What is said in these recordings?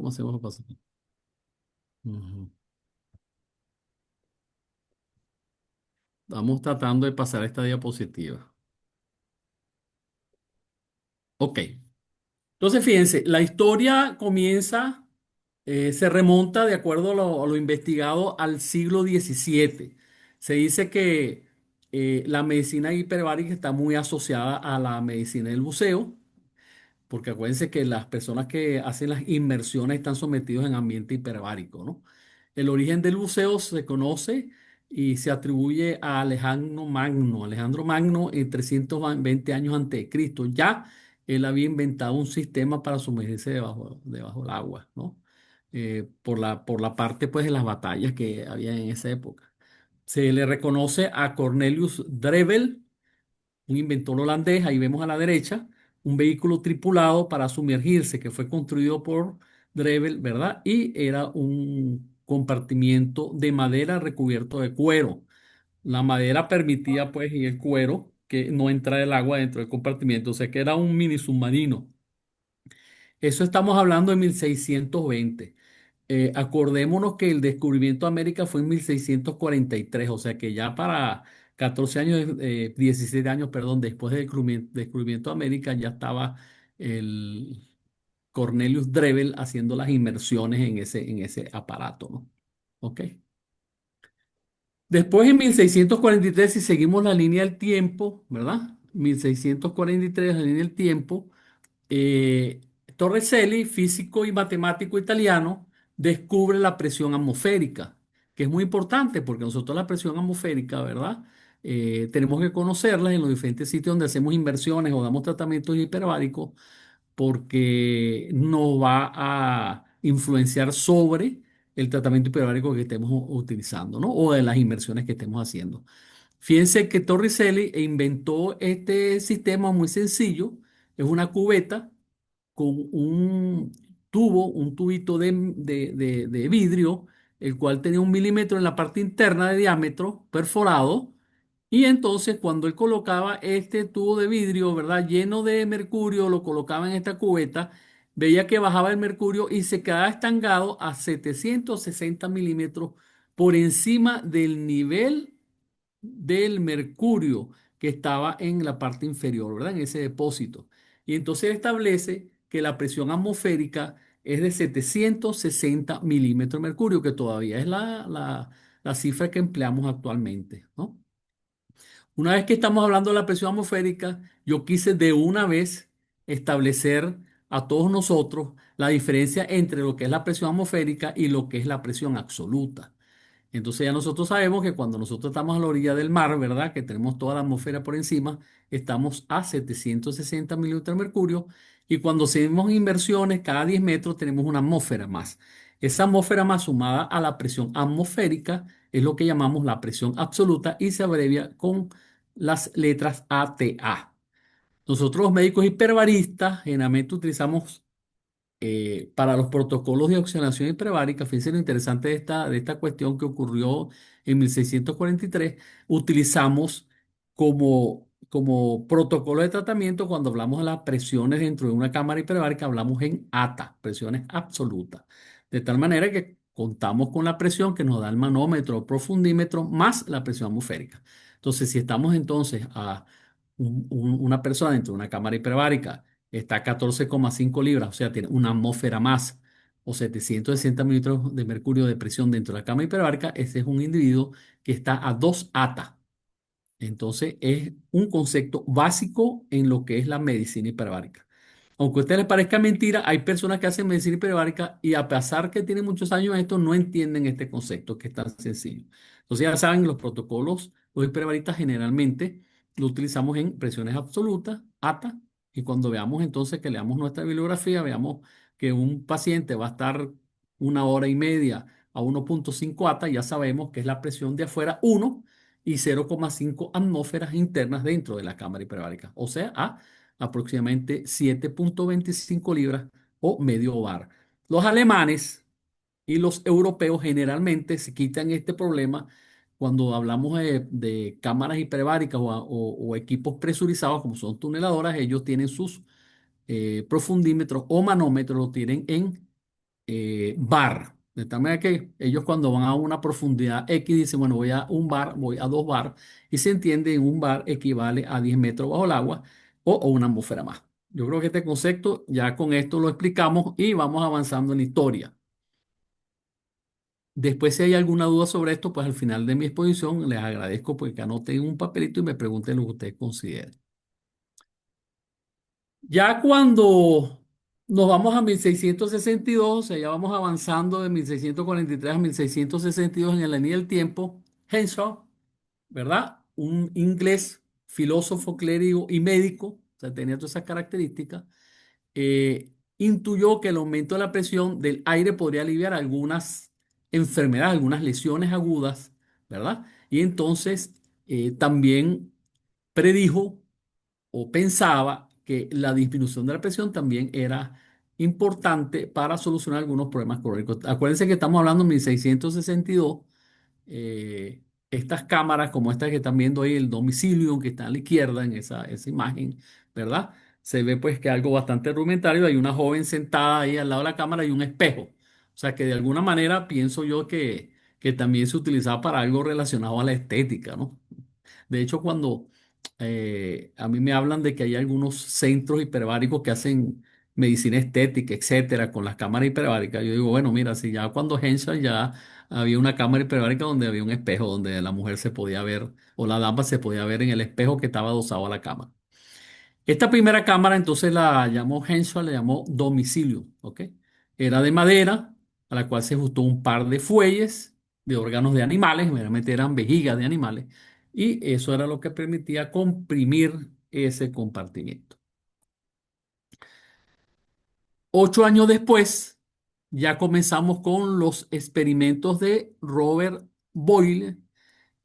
¿Cómo hacemos los pasos? Ujú. Estamos tratando de pasar esta diapositiva. Ok. Entonces, fíjense, la historia comienza, se remonta, de acuerdo a lo investigado, al siglo XVII. Se dice que la medicina hiperbárica está muy asociada a la medicina del buceo. Porque acuérdense que las personas que hacen las inmersiones están sometidos en ambiente hiperbárico, ¿no? El origen del buceo se conoce y se atribuye a Alejandro Magno. Alejandro Magno en 320 años antes de Cristo. Ya él había inventado un sistema para sumergirse debajo del agua, ¿no? Por la parte pues, de las batallas que había en esa época. Se le reconoce a Cornelius Drebbel, un inventor holandés, ahí vemos a la derecha, un vehículo tripulado para sumergirse que fue construido por Drebbel, ¿verdad? Y era un compartimiento de madera recubierto de cuero. La madera permitía, pues, y el cuero, que no entra el agua dentro del compartimiento, o sea que era un mini submarino. Eso estamos hablando de 1620. Acordémonos que el descubrimiento de América fue en 1643, o sea que ya para 14 años, 17 años, perdón, después del descubrimiento de América ya estaba el Cornelius Drebbel haciendo las inmersiones en ese aparato, ¿no? ¿Ok? Después en 1643, si seguimos la línea del tiempo, ¿verdad? 1643, la línea del tiempo. eh, Torricelli, físico y matemático italiano, descubre la presión atmosférica, que es muy importante porque nosotros la presión atmosférica, ¿verdad? Tenemos que conocerla en los diferentes sitios donde hacemos inversiones o damos tratamientos hiperbáricos porque nos va a influenciar sobre el tratamiento hiperbárico que estemos utilizando, ¿no? O de las inversiones que estemos haciendo. Fíjense que Torricelli inventó este sistema muy sencillo. Es una cubeta con un tubito de vidrio, el cual tenía 1 milímetro en la parte interna de diámetro, perforado. Y entonces cuando él colocaba este tubo de vidrio, ¿verdad? Lleno de mercurio, lo colocaba en esta cubeta, veía que bajaba el mercurio y se quedaba estancado a 760 milímetros por encima del nivel del mercurio que estaba en la parte inferior, ¿verdad? En ese depósito. Y entonces establece que la presión atmosférica es de 760 milímetros de mercurio, que todavía es la cifra que empleamos actualmente, ¿no? Una vez que estamos hablando de la presión atmosférica, yo quise de una vez establecer a todos nosotros la diferencia entre lo que es la presión atmosférica y lo que es la presión absoluta. Entonces ya nosotros sabemos que cuando nosotros estamos a la orilla del mar, ¿verdad? Que tenemos toda la atmósfera por encima, estamos a 760 milímetros de mercurio y cuando hacemos inversiones cada 10 metros tenemos una atmósfera más. Esa atmósfera más sumada a la presión atmosférica es lo que llamamos la presión absoluta y se abrevia con las letras ATA. Nosotros los médicos hiperbaristas generalmente utilizamos para los protocolos de oxigenación hiperbárica. Fíjense lo interesante de esta cuestión que ocurrió en 1643. Utilizamos como protocolo de tratamiento cuando hablamos de las presiones dentro de una cámara hiperbárica, hablamos en ATA, presiones absolutas. De tal manera que contamos con la presión que nos da el manómetro o profundímetro más la presión atmosférica. Entonces, si estamos entonces a una persona dentro de una cámara hiperbárica está a 14,5 libras, o sea, tiene una atmósfera más, o 760 milímetros de mercurio de presión dentro de la cámara hiperbárica, ese es un individuo que está a 2 ATA. Entonces, es un concepto básico en lo que es la medicina hiperbárica. Aunque a ustedes les parezca mentira, hay personas que hacen medicina hiperbárica y a pesar que tienen muchos años en esto, no entienden este concepto que es tan sencillo. Entonces, ya saben, los protocolos, los hiperbaristas generalmente lo utilizamos en presiones absolutas, ATA, y cuando veamos entonces que leamos nuestra bibliografía, veamos que un paciente va a estar 1 hora y media a 1,5 ATA, ya sabemos que es la presión de afuera 1 y 0,5 atmósferas internas dentro de la cámara hiperbárica, o sea, a aproximadamente 7,25 libras o medio bar. Los alemanes y los europeos generalmente se quitan este problema cuando hablamos de cámaras hiperbáricas o equipos presurizados como son tuneladoras, ellos tienen sus profundímetros o manómetros, lo tienen en bar. De tal manera que ellos cuando van a una profundidad X dicen, bueno, voy a un bar, voy a 2 bar, y se entiende en un bar equivale a 10 metros bajo el agua o una atmósfera más. Yo creo que este concepto ya con esto lo explicamos y vamos avanzando en la historia. Después, si hay alguna duda sobre esto, pues al final de mi exposición les agradezco porque anoten un papelito y me pregunten lo que ustedes consideren. Ya cuando nos vamos a 1662, o sea, ya vamos avanzando de 1643 a 1662 en la línea del tiempo, Henshaw, ¿verdad? Un inglés, filósofo, clérigo y médico, o sea, tenía todas esas características, intuyó que el aumento de la presión del aire podría aliviar algunas enfermedades, algunas lesiones agudas, ¿verdad? Y entonces también predijo o pensaba que la disminución de la presión también era importante para solucionar algunos problemas crónicos. Acuérdense que estamos hablando de 1662. Estas cámaras como estas que están viendo ahí, el domicilio que está a la izquierda en esa imagen, ¿verdad? Se ve pues que algo bastante rudimentario. Hay una joven sentada ahí al lado de la cámara y un espejo. O sea que de alguna manera pienso yo que también se utilizaba para algo relacionado a la estética, ¿no? De hecho, cuando a mí me hablan de que hay algunos centros hiperbáricos que hacen medicina estética, etcétera, con las cámaras hiperbáricas, yo digo, bueno, mira, si ya cuando Henshaw ya había una cámara hiperbárica donde había un espejo, donde la mujer se podía ver, o la dama se podía ver en el espejo que estaba adosado a la cama. Esta primera cámara entonces la llamó Henshaw, le llamó domicilio, ¿ok? Era de madera, a la cual se ajustó un par de fuelles de órganos de animales, generalmente eran vejigas de animales, y eso era lo que permitía comprimir ese compartimiento. 8 años después, ya comenzamos con los experimentos de Robert Boyle.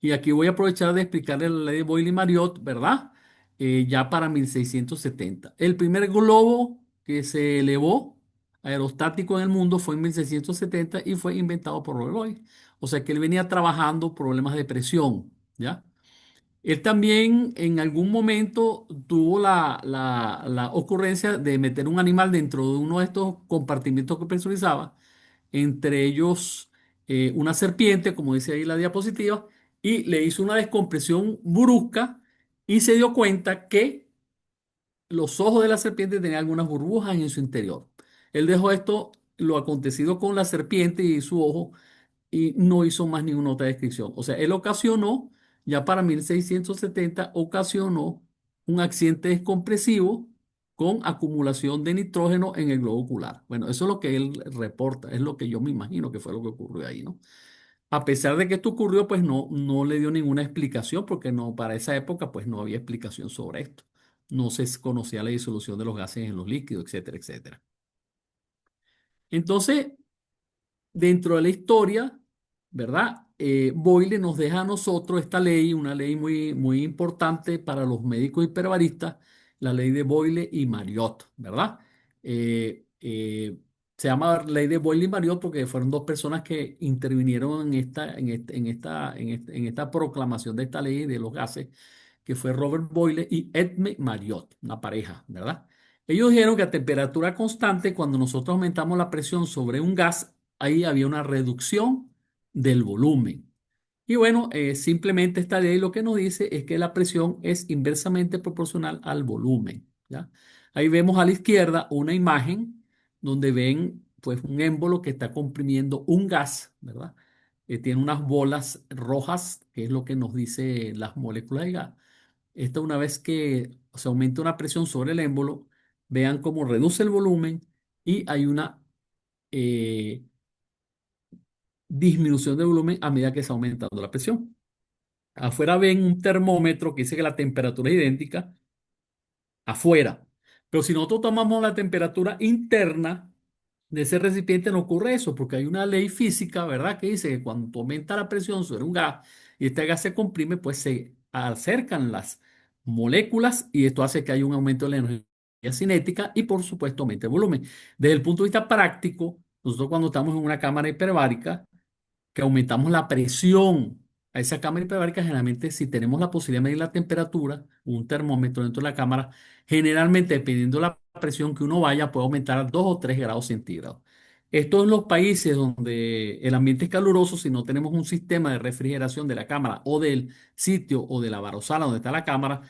Y aquí voy a aprovechar de explicarle la ley de Boyle-Marriott, ¿verdad? Ya para 1670. El primer globo que se elevó aerostático en el mundo fue en 1670 y fue inventado por Robert Boyle. O sea que él venía trabajando problemas de presión, ¿ya? Él también en algún momento tuvo la ocurrencia de meter un animal dentro de uno de estos compartimientos que presurizaba, entre ellos una serpiente, como dice ahí la diapositiva, y le hizo una descompresión brusca y se dio cuenta que los ojos de la serpiente tenían algunas burbujas en su interior. Él dejó esto, lo acontecido con la serpiente y su ojo, y no hizo más ninguna otra descripción. O sea, él ocasionó, ya para 1670, ocasionó un accidente descompresivo con acumulación de nitrógeno en el globo ocular. Bueno, eso es lo que él reporta, es lo que yo me imagino que fue lo que ocurrió ahí, ¿no? A pesar de que esto ocurrió, pues no le dio ninguna explicación, porque no, para esa época, pues no había explicación sobre esto. No se conocía la disolución de los gases en los líquidos, etcétera, etcétera. Entonces, dentro de la historia, ¿verdad? Boyle nos deja a nosotros esta ley, una ley muy, muy importante para los médicos hiperbaristas, la ley de Boyle y Marriott, ¿verdad? Se llama ley de Boyle y Marriott porque fueron dos personas que intervinieron en esta proclamación de esta ley de los gases, que fue Robert Boyle y Edme Marriott, una pareja, ¿verdad? Ellos dijeron que a temperatura constante, cuando nosotros aumentamos la presión sobre un gas, ahí había una reducción del volumen. Y bueno, simplemente esta ley lo que nos dice es que la presión es inversamente proporcional al volumen, ¿ya? Ahí vemos a la izquierda una imagen donde ven pues un émbolo que está comprimiendo un gas, ¿verdad? Tiene unas bolas rojas, que es lo que nos dice las moléculas de gas. Esta una vez que se aumenta una presión sobre el émbolo, vean cómo reduce el volumen y hay una eh, disminución de volumen a medida que se va aumentando la presión. Afuera ven un termómetro que dice que la temperatura es idéntica afuera. Pero si nosotros tomamos la temperatura interna de ese recipiente, no ocurre eso, porque hay una ley física, ¿verdad? Que dice que cuando aumenta la presión sobre un gas y este gas se comprime, pues se acercan las moléculas y esto hace que haya un aumento de la energía cinética y por supuesto aumenta el volumen. Desde el punto de vista práctico, nosotros cuando estamos en una cámara hiperbárica, que aumentamos la presión a esa cámara hiperbárica, generalmente si tenemos la posibilidad de medir la temperatura, un termómetro dentro de la cámara, generalmente dependiendo de la presión que uno vaya, puede aumentar a 2 o 3 grados centígrados. Esto en los países donde el ambiente es caluroso, si no tenemos un sistema de refrigeración de la cámara o del sitio o de la barosala donde está la cámara,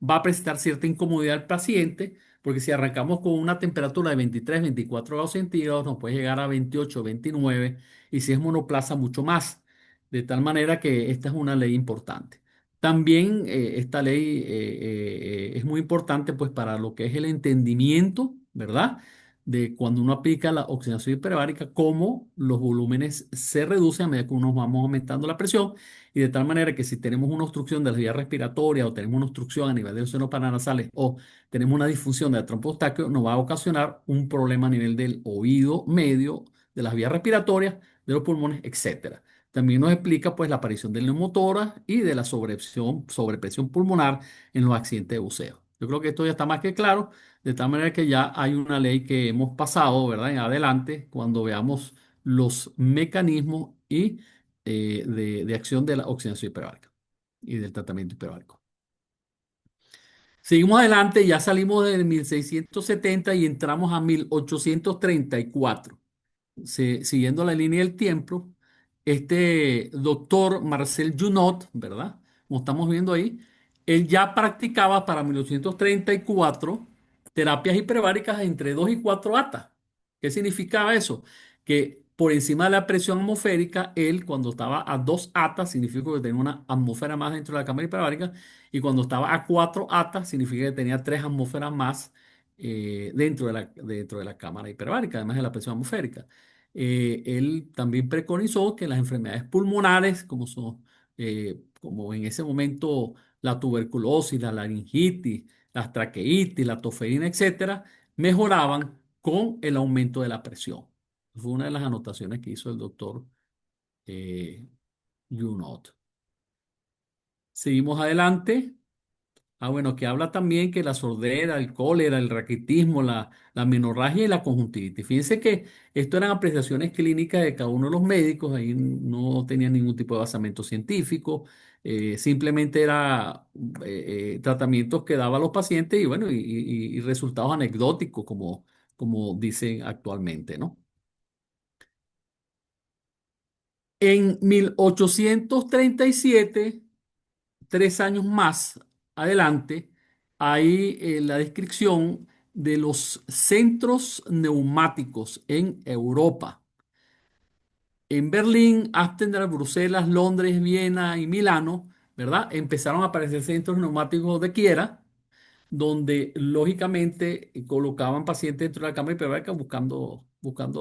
va a presentar cierta incomodidad al paciente, porque si arrancamos con una temperatura de 23, 24 grados centígrados, nos puede llegar a 28, 29, y si es monoplaza, mucho más. De tal manera que esta es una ley importante. También esta ley es muy importante pues para lo que es el entendimiento, ¿verdad? De cuando uno aplica la oxigenación hiperbárica, cómo los volúmenes se reducen a medida que uno vamos aumentando la presión y de tal manera que si tenemos una obstrucción de las vías respiratorias o tenemos una obstrucción a nivel de los senos paranasales o tenemos una disfunción del trompo eustaquio, nos va a ocasionar un problema a nivel del oído medio, de las vías respiratorias, de los pulmones, etcétera. También nos explica pues la aparición del neumotórax y de la sobrepresión pulmonar en los accidentes de buceo. Yo creo que esto ya está más que claro, de tal manera que ya hay una ley que hemos pasado, ¿verdad? En adelante, cuando veamos los mecanismos y de acción de la oxidación hiperbárica y del tratamiento hiperbárico. Seguimos adelante, ya salimos del 1670 y entramos a 1834. Siguiendo la línea del tiempo, este doctor Marcel Junot, ¿verdad? Como estamos viendo ahí, él ya practicaba para 1934 terapias hiperbáricas entre 2 y 4 atas. ¿Qué significaba eso? Que por encima de la presión atmosférica, él cuando estaba a 2 atas, significa que tenía una atmósfera más dentro de la cámara hiperbárica, y cuando estaba a 4 atas, significa que tenía 3 atmósferas más dentro de la cámara hiperbárica, además de la presión atmosférica. Él también preconizó que las enfermedades pulmonares, como en ese momento la tuberculosis, la laringitis, la traqueitis, la toferina, etcétera, mejoraban con el aumento de la presión. Fue una de las anotaciones que hizo el doctor eh, Junot. Seguimos adelante. Bueno, que habla también que la sordera, el cólera, el raquitismo, la menorragia y la conjuntivitis. Fíjense que esto eran apreciaciones clínicas de cada uno de los médicos, ahí no tenían ningún tipo de basamento científico, simplemente era tratamientos que daban los pacientes y bueno, y resultados anecdóticos, como dicen actualmente, ¿no? En 1837, 3 años más adelante, hay la descripción de los centros neumáticos en Europa. En Berlín, Ámsterdam, Bruselas, Londres, Viena y Milano, ¿verdad? Empezaron a aparecer centros neumáticos de quiera donde lógicamente colocaban pacientes dentro de la cámara hiperbárica buscando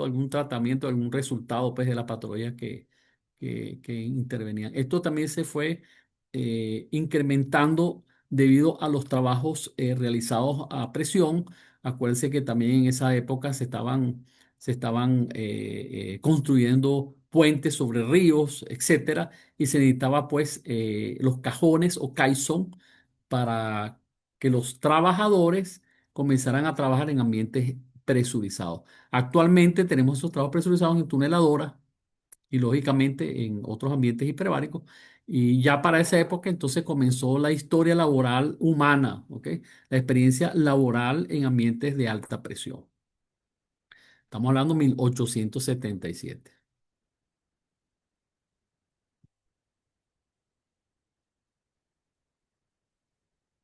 algún tratamiento, algún resultado pues, de la patología que intervenían. Esto también se fue incrementando debido a los trabajos realizados a presión. Acuérdense que también en esa época se estaban construyendo puentes sobre ríos, etcétera, y se necesitaba pues los cajones o caisson para que los trabajadores comenzaran a trabajar en ambientes presurizados. Actualmente tenemos esos trabajos presurizados en tuneladoras y lógicamente en otros ambientes hiperbáricos. Y ya para esa época entonces comenzó la historia laboral humana, ¿ok? La experiencia laboral en ambientes de alta presión. Estamos hablando de 1877.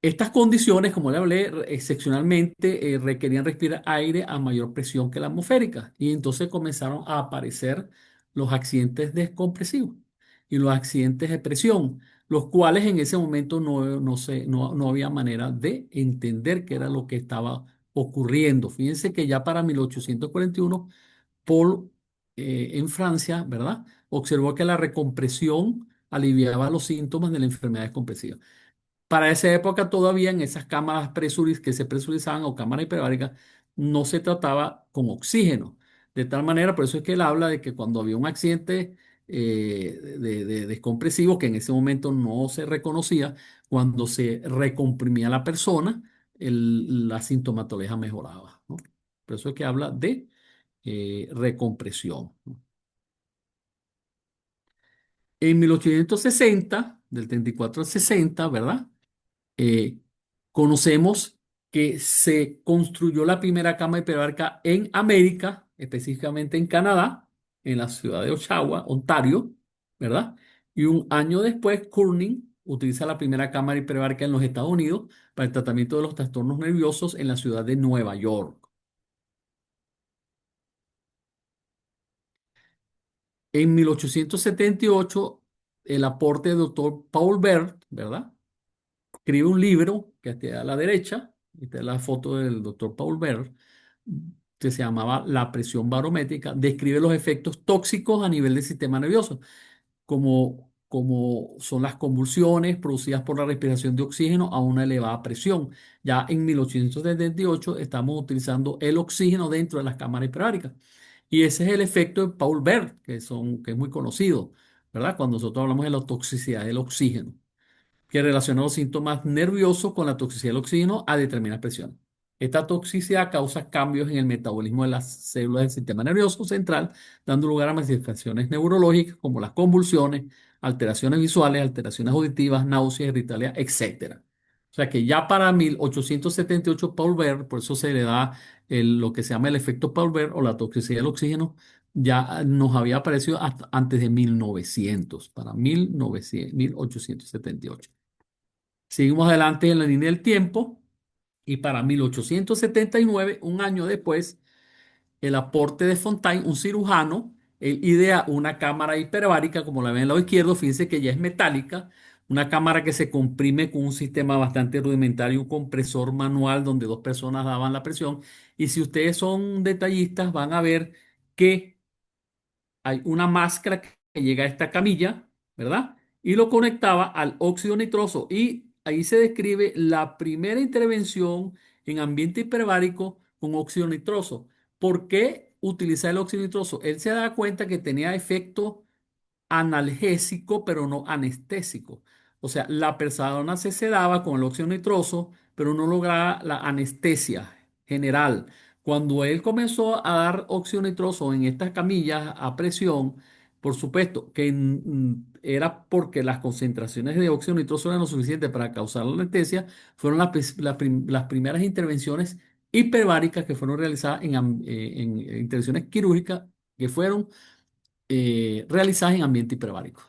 Estas condiciones, como le hablé, excepcionalmente requerían respirar aire a mayor presión que la atmosférica y entonces comenzaron a aparecer los accidentes descompresivos y los accidentes de presión, los cuales en ese momento no había manera de entender qué era lo que estaba ocurriendo. Fíjense que ya para 1841, Paul en Francia, ¿verdad? Observó que la recompresión aliviaba los síntomas de la enfermedad descompresiva. Para esa época todavía en esas cámaras que se presurizaban o cámaras hiperbáricas no se trataba con oxígeno. De tal manera, por eso es que él habla de que cuando había un accidente de descompresivo, que en ese momento no se reconocía, cuando se recomprimía la persona, la sintomatología mejoraba, ¿no? Por eso es que habla de recompresión, ¿no? En 1860, del 34 al 60, ¿verdad? eh, Conocemos que se construyó la primera cama hiperbárica en América específicamente en Canadá, en la ciudad de Oshawa, Ontario, ¿verdad? Y un año después, Corning utiliza la primera cámara hiperbárica en los Estados Unidos para el tratamiento de los trastornos nerviosos en la ciudad de Nueva York. En 1878, el aporte del doctor Paul Bert, ¿verdad? Escribe un libro que está a la derecha, y está la foto del doctor Paul Bert, que se llamaba La presión barométrica, describe los efectos tóxicos a nivel del sistema nervioso, como son las convulsiones producidas por la respiración de oxígeno a una elevada presión. Ya en 1878 estamos utilizando el oxígeno dentro de las cámaras hiperbáricas. Y ese es el efecto de Paul Bert, que es muy conocido, ¿verdad? Cuando nosotros hablamos de la toxicidad del oxígeno, que relaciona los síntomas nerviosos con la toxicidad del oxígeno a determinadas presiones. Esta toxicidad causa cambios en el metabolismo de las células del sistema nervioso central, dando lugar a manifestaciones neurológicas como las convulsiones, alteraciones visuales, alteraciones auditivas, náuseas, irritabilidad, etcétera. O sea que ya para 1878 Paul Bert, por eso se le da lo que se llama el efecto Paul Bert o la toxicidad del oxígeno, ya nos había aparecido hasta antes de 1900, para 1900, 1878. Seguimos adelante en la línea del tiempo y para 1879, un año después, el aporte de Fontaine, un cirujano, él idea una cámara hiperbárica, como la ven en el lado izquierdo, fíjense que ya es metálica, una cámara que se comprime con un sistema bastante rudimentario, un compresor manual donde dos personas daban la presión. Y si ustedes son detallistas, van a ver que hay una máscara que llega a esta camilla, ¿verdad? Y lo conectaba al óxido nitroso. Y ahí se describe la primera intervención en ambiente hiperbárico con óxido nitroso. ¿Por qué utilizar el óxido nitroso? Él se da cuenta que tenía efecto analgésico, pero no anestésico. O sea, la persona se sedaba con el óxido nitroso, pero no lograba la anestesia general. Cuando él comenzó a dar óxido nitroso en estas camillas a presión, por supuesto que era porque las concentraciones de óxido nitroso eran lo suficiente para causar la anestesia, fueron las primeras intervenciones hiperbáricas que fueron realizadas en intervenciones quirúrgicas que fueron realizadas en ambiente hiperbárico.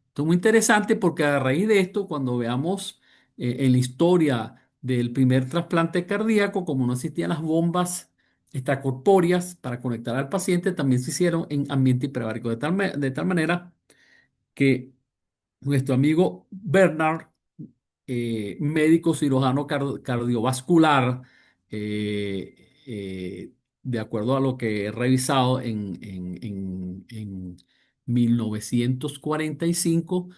Esto es muy interesante porque a raíz de esto, cuando veamos en la historia del primer trasplante cardíaco, como no existían las bombas extracorpóreas para conectar al paciente, también se hicieron en ambiente hiperbárico, de tal manera que nuestro amigo Bernard, médico cirujano cardiovascular, eh, de acuerdo a lo que he revisado en 1945,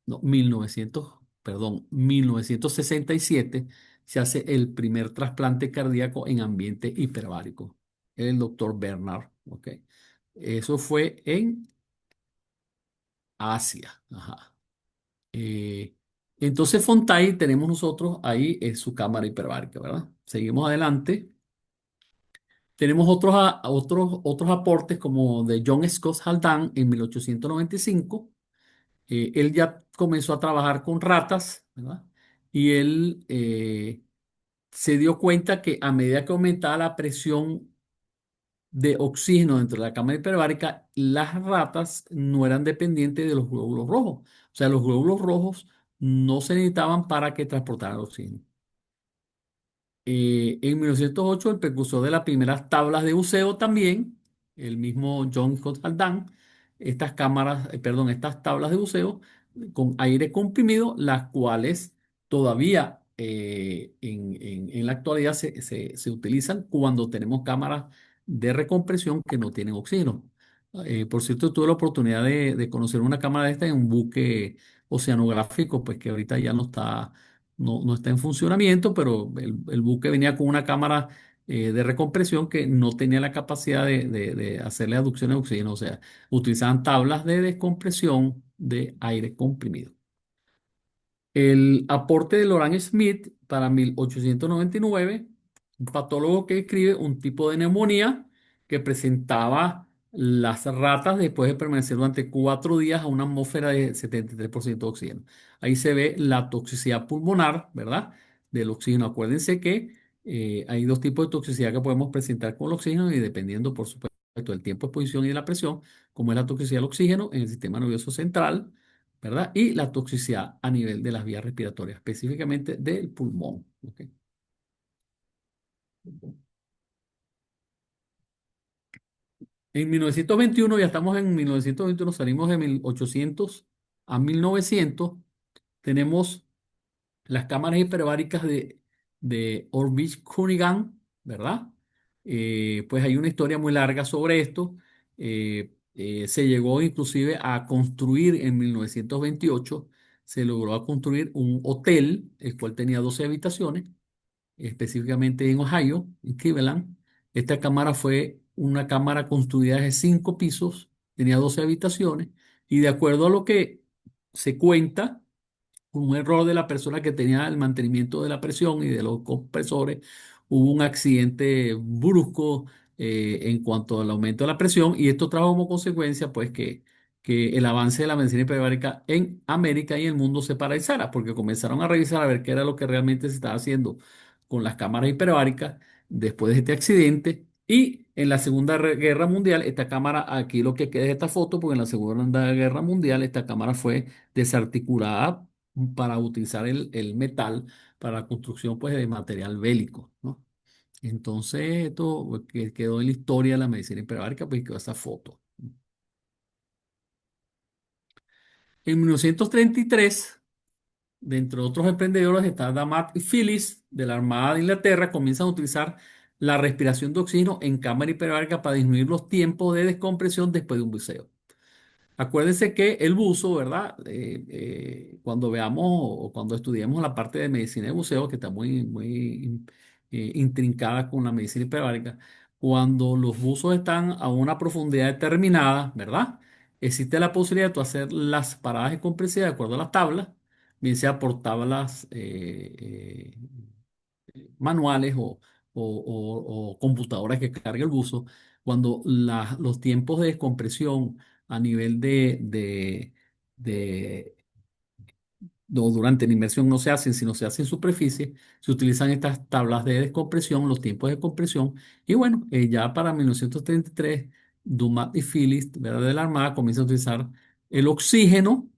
no, 1900, perdón, 1967, se hace el primer trasplante cardíaco en ambiente hiperbárico. El doctor Bernard, ¿ok? Eso fue en Asia. Ajá. Eh, entonces, Fontaine, tenemos nosotros ahí su cámara hiperbárica, ¿verdad? Seguimos adelante. Tenemos otros aportes como de John Scott Haldane en 1895. Él ya comenzó a trabajar con ratas, ¿verdad? Y él se dio cuenta que a medida que aumentaba la presión de oxígeno dentro de la cámara hiperbárica, las ratas no eran dependientes de los glóbulos rojos. O sea, los glóbulos rojos no se necesitaban para que transportaran oxígeno. En 1908, el precursor de las primeras tablas de buceo también, el mismo John Scott Haldane, estas cámaras, perdón, estas tablas de buceo con aire comprimido, las cuales todavía en la actualidad se utilizan cuando tenemos cámaras de recompresión que no tienen oxígeno. Por cierto, tuve la oportunidad de conocer una cámara de esta en un buque oceanográfico, pues que ahorita ya no está en funcionamiento, pero el buque venía con una cámara de recompresión que no tenía la capacidad de hacerle aducción de oxígeno, o sea, utilizaban tablas de descompresión de aire comprimido. El aporte de Loran Smith para 1899, un patólogo que describe un tipo de neumonía que presentaba las ratas después de permanecer durante 4 días a una atmósfera de 73% de oxígeno. Ahí se ve la toxicidad pulmonar, ¿verdad? Del oxígeno. Acuérdense que Hay dos tipos de toxicidad que podemos presentar con el oxígeno y dependiendo, por supuesto, del tiempo de exposición y de la presión, como es la toxicidad del oxígeno en el sistema nervioso central, ¿verdad? Y la toxicidad a nivel de las vías respiratorias, específicamente del pulmón. ¿Ok? En 1921, ya estamos en 1921, salimos de 1800 a 1900, tenemos las cámaras hiperbáricas de Orbisch-Kunigan, ¿verdad? Pues hay una historia muy larga sobre esto. Se llegó inclusive a construir en 1928, se logró a construir un hotel, el cual tenía 12 habitaciones, específicamente en Ohio, en Cleveland. Esta cámara fue una cámara construida de 5 pisos, tenía 12 habitaciones, y de acuerdo a lo que se cuenta, un error de la persona que tenía el mantenimiento de la presión y de los compresores, hubo un accidente brusco en cuanto al aumento de la presión y esto trajo como consecuencia pues que el avance de la medicina hiperbárica en América y el mundo se paralizara porque comenzaron a revisar a ver qué era lo que realmente se estaba haciendo con las cámaras hiperbáricas después de este accidente. Y en la Segunda Guerra Mundial, esta cámara, aquí lo que queda es esta foto, porque en la Segunda Guerra Mundial esta cámara fue desarticulada para utilizar el metal para la construcción pues, de material bélico, ¿no? Entonces, esto pues, que quedó en la historia de la medicina hiperbárica, pues quedó esa foto. En 1933, dentro de otros emprendedores, está Damat y Phillips de la Armada de Inglaterra, comienzan a utilizar la respiración de oxígeno en cámara hiperbárica para disminuir los tiempos de descompresión después de un buceo. Acuérdense que el buzo, ¿verdad? Cuando veamos o cuando estudiemos la parte de medicina de buceo, que está muy intrincada con la medicina hiperbárica, cuando los buzos están a una profundidad determinada, ¿verdad? Existe la posibilidad de tú hacer las paradas de compresión de acuerdo a las tablas, bien sea por tablas manuales o computadoras que cargue el buzo, cuando los tiempos de descompresión a nivel de- durante la inmersión no se hacen, sino se hacen en superficie, se utilizan estas tablas de descompresión, los tiempos de compresión, y bueno, ya para 1933, Dumas y Phillips, ¿verdad? De la Armada, comienza a utilizar el oxígeno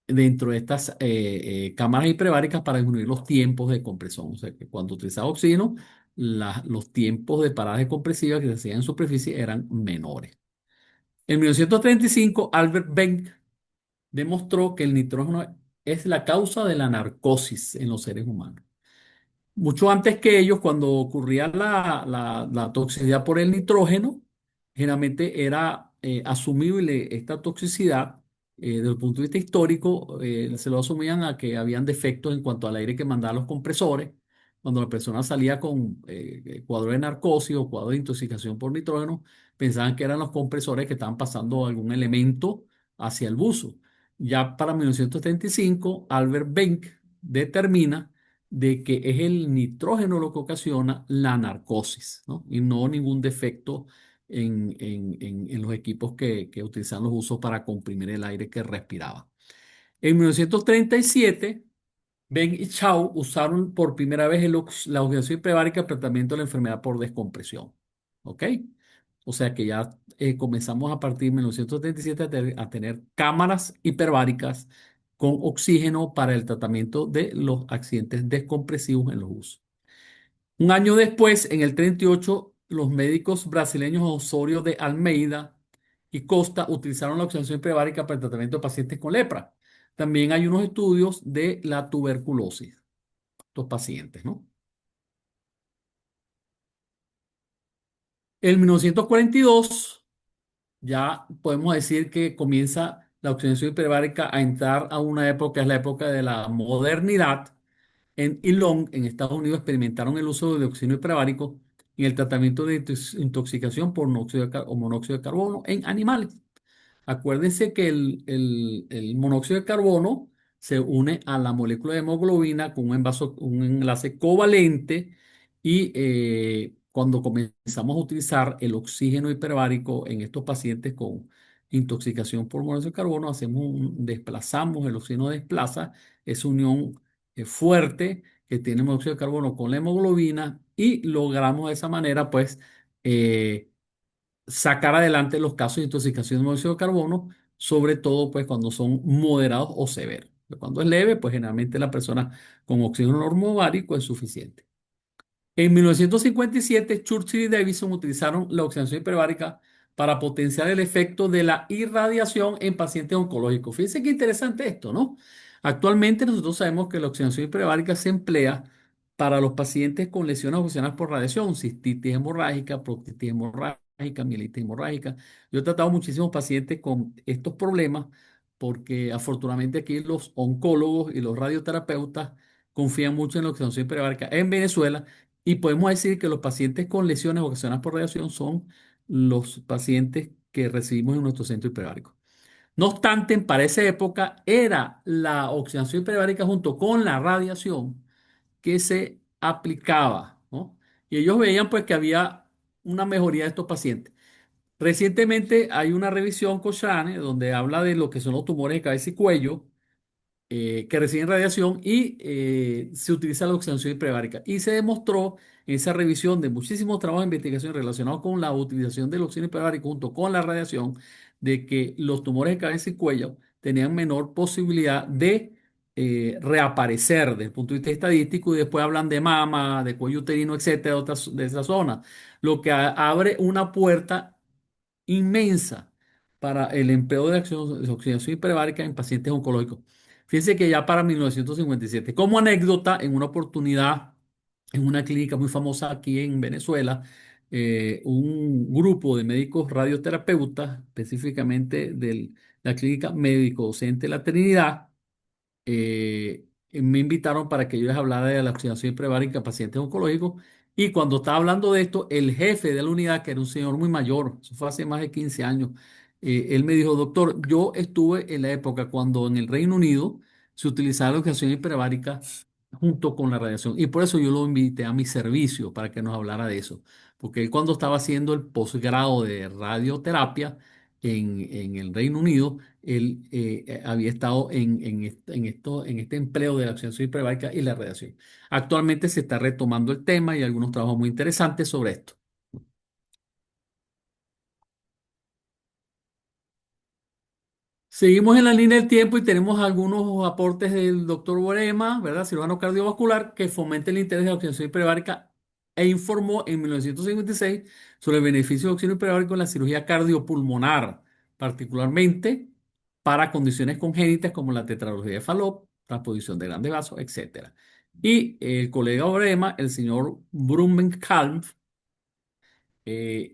dentro de estas cámaras hiperbáricas para disminuir los tiempos de compresión. O sea que cuando utilizaba oxígeno, los tiempos de paradas compresiva que se hacían en superficie eran menores. En 1935, Albert Benck demostró que el nitrógeno es la causa de la narcosis en los seres humanos. Mucho antes que ellos, cuando ocurría la toxicidad por el nitrógeno, generalmente era asumible esta toxicidad desde el punto de vista histórico, se lo asumían a que habían defectos en cuanto al aire que mandaban los compresores. Cuando la persona salía con cuadro de narcosis o cuadro de intoxicación por nitrógeno, pensaban que eran los compresores que estaban pasando algún elemento hacia el buzo. Ya para 1935, Albert Benck determina de que es el nitrógeno lo que ocasiona la narcosis, ¿no? Y no ningún defecto en los equipos que utilizan los usos para comprimir el aire que respiraba. En 1937, Ben y Chao usaron por primera vez la oxidación hiperbárica para el tratamiento de la enfermedad por descompresión. ¿Ok? O sea que ya comenzamos a partir de 1937 a tener cámaras hiperbáricas con oxígeno para el tratamiento de los accidentes descompresivos en los usos. Un año después, en el 38, los médicos brasileños Osorio de Almeida y Costa utilizaron la oxidación hiperbárica para el tratamiento de pacientes con lepra. También hay unos estudios de la tuberculosis, estos pacientes, ¿no? En 1942 ya podemos decir que comienza la oxidación hiperbárica a entrar a una época, que es la época de la modernidad. En Elon, en Estados Unidos, experimentaron el uso de oxígeno hiperbárico en el tratamiento de intoxicación por o monóxido de carbono en animales. Acuérdense que el monóxido de carbono se une a la molécula de hemoglobina con un enlace covalente y cuando comenzamos a utilizar el oxígeno hiperbárico en estos pacientes con intoxicación por monóxido de carbono, desplazamos, el oxígeno desplaza esa unión fuerte que tiene monóxido de carbono con la hemoglobina y logramos de esa manera, pues, eh, sacar adelante los casos de intoxicación de monóxido de carbono, sobre todo, pues, cuando son moderados o severos. Cuando es leve, pues, generalmente la persona con oxígeno normobárico es suficiente. En 1957, Churchill y Davison utilizaron la oxidación hiperbárica para potenciar el efecto de la irradiación en pacientes oncológicos. Fíjense qué interesante esto, ¿no? Actualmente nosotros sabemos que la oxidación hiperbárica se emplea para los pacientes con lesiones ocasionadas por radiación, cistitis hemorrágica, proctitis hemorrágica, mielitis hemorrágica. Yo he tratado muchísimos pacientes con estos problemas porque afortunadamente aquí los oncólogos y los radioterapeutas confían mucho en la oxidación hiperbárica en Venezuela y podemos decir que los pacientes con lesiones ocasionadas por radiación son los pacientes que recibimos en nuestro centro hiperbárico. No obstante, para esa época era la oxidación hiperbárica junto con la radiación que se aplicaba, ¿no? Y ellos veían pues que había una mejoría de estos pacientes. Recientemente hay una revisión Cochrane donde habla de lo que son los tumores de cabeza y cuello que reciben radiación y se utiliza la oxidación hiperbárica. Y se demostró en esa revisión de muchísimos trabajos de investigación relacionados con la utilización del oxígeno hiperbárico junto con la radiación, de que los tumores de cabeza y cuello tenían menor posibilidad de reaparecer desde el punto de vista estadístico y después hablan de mama, de cuello uterino, etcétera, de, otras, de esa zona, lo que abre una puerta inmensa para el empleo de de oxidación hiperbárica en pacientes oncológicos. Fíjense que ya para 1957, como anécdota, en una oportunidad, en una clínica muy famosa aquí en Venezuela, un grupo de médicos radioterapeutas, específicamente de la clínica médico docente La Trinidad, me invitaron para que yo les hablara de la oxidación hiperbárica en pacientes oncológicos. Y cuando estaba hablando de esto, el jefe de la unidad, que era un señor muy mayor, eso fue hace más de 15 años, él me dijo, doctor, yo estuve en la época cuando en el Reino Unido se utilizaba la oxidación hiperbárica junto con la radiación. Y por eso yo lo invité a mi servicio para que nos hablara de eso. Porque él cuando estaba haciendo el posgrado de radioterapia en el Reino Unido, él había estado en este empleo de la oxidación hiperbárica y la radiación. Actualmente se está retomando el tema y algunos trabajos muy interesantes sobre esto. Seguimos en la línea del tiempo y tenemos algunos aportes del doctor Borema, ¿verdad? Cirujano cardiovascular, que fomenta el interés de la oxidación hiperbárica e informó en 1956 sobre el beneficio de oxígeno hiperbárico en la cirugía cardiopulmonar, particularmente para condiciones congénitas como la tetralogía de Fallot, transposición de grandes vasos, etcétera. Y el colega Borema, el señor Brummenkalm,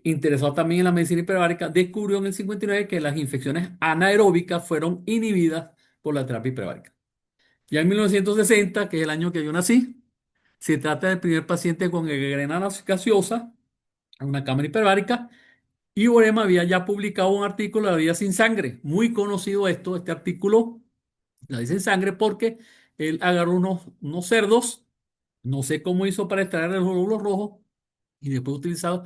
interesado también en la medicina hiperbárica, descubrió en el 59 que las infecciones anaeróbicas fueron inhibidas por la terapia hiperbárica. Ya en 1960, que es el año que yo nací, se trata del primer paciente con gangrena gaseosa en una cámara hiperbárica y Borema había ya publicado un artículo, La vida sin sangre. Muy conocido esto, este artículo, La vida sin sangre, porque él agarró unos cerdos, no sé cómo hizo para extraer los glóbulos rojos, y después utilizó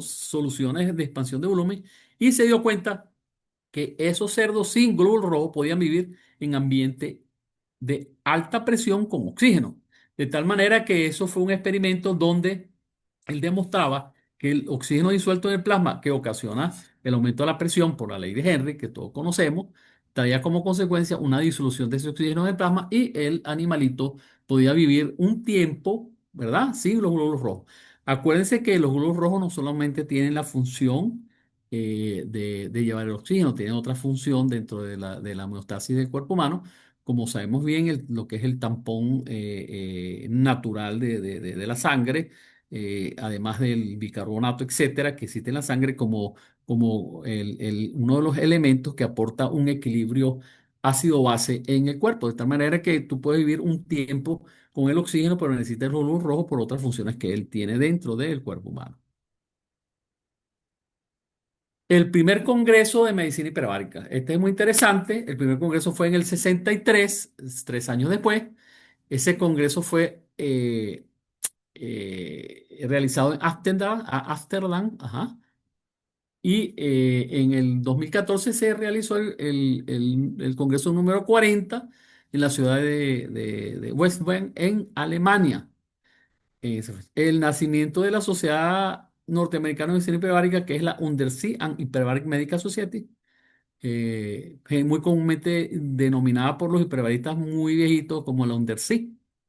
soluciones de expansión de volumen y se dio cuenta que esos cerdos sin glóbulos rojos podían vivir en ambiente de alta presión con oxígeno. De tal manera que eso fue un experimento donde él demostraba que el oxígeno disuelto en el plasma, que ocasiona el aumento de la presión por la ley de Henry, que todos conocemos, traía como consecuencia una disolución de ese oxígeno en el plasma y el animalito podía vivir un tiempo, ¿verdad? Sin los glóbulos rojos. Acuérdense que los glóbulos rojos no solamente tienen la función de llevar el oxígeno, tienen otra función dentro de la homeostasis del cuerpo humano. Como sabemos bien, lo que es el tampón natural de la sangre, además del bicarbonato, etcétera, que existe en la sangre como uno de los elementos que aporta un equilibrio ácido-base en el cuerpo, de tal manera que tú puedes vivir un tiempo con el oxígeno, pero necesitas el glóbulo rojo por otras funciones que él tiene dentro del cuerpo humano. El primer congreso de medicina hiperbárica. Este es muy interesante. El primer congreso fue en el 63, 3 años después. Ese congreso fue realizado en Ámsterdam, ajá. Y en el 2014 se realizó el congreso número 40 en la ciudad de Westben, en Alemania. Eso es. El nacimiento de la Sociedad Norteamericana de Medicina Hiperbárica, que es la Undersea and Hyperbaric Medical Society, es muy comúnmente denominada por los hiperbaristas muy viejitos como la Undersea.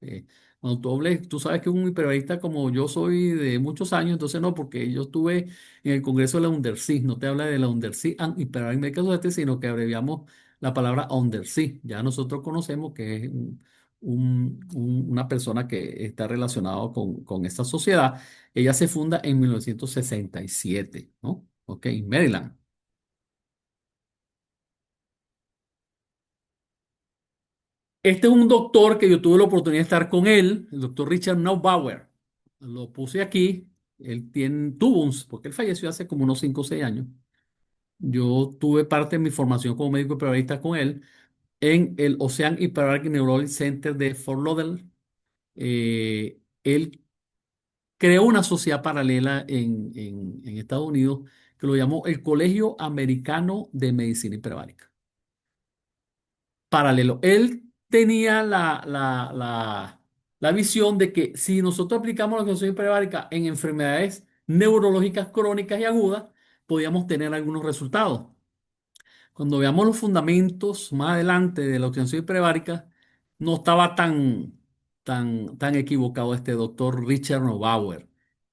Eh, Cuando tú hables, tú sabes que un hiperbarista como yo soy de muchos años, entonces no, porque yo estuve en el Congreso de la Undersea, no te habla de la Undersea and Hyperbaric Medical Society, sino que abreviamos la palabra Undersea. Ya nosotros conocemos que es una persona que está relacionada con esta sociedad. Ella se funda en 1967, ¿no? Ok, en Maryland. Este es un doctor que yo tuve la oportunidad de estar con él, el doctor Richard Neubauer. Lo puse aquí. Él tuvo porque él falleció hace como unos 5 o 6 años. Yo tuve parte de mi formación como médico hiperbarista con él en el Ocean Hyperbaric Neurology Center de Fort Lauderdale. Él creó una sociedad paralela en Estados Unidos que lo llamó el Colegio Americano de Medicina Hiperbárica. Paralelo. Él tenía la visión de que si nosotros aplicamos la curación hiperbárica en enfermedades neurológicas crónicas y agudas, podíamos tener algunos resultados. Cuando veamos los fundamentos más adelante de la oxidación hiperbárica, no estaba tan equivocado este doctor Richard Neubauer.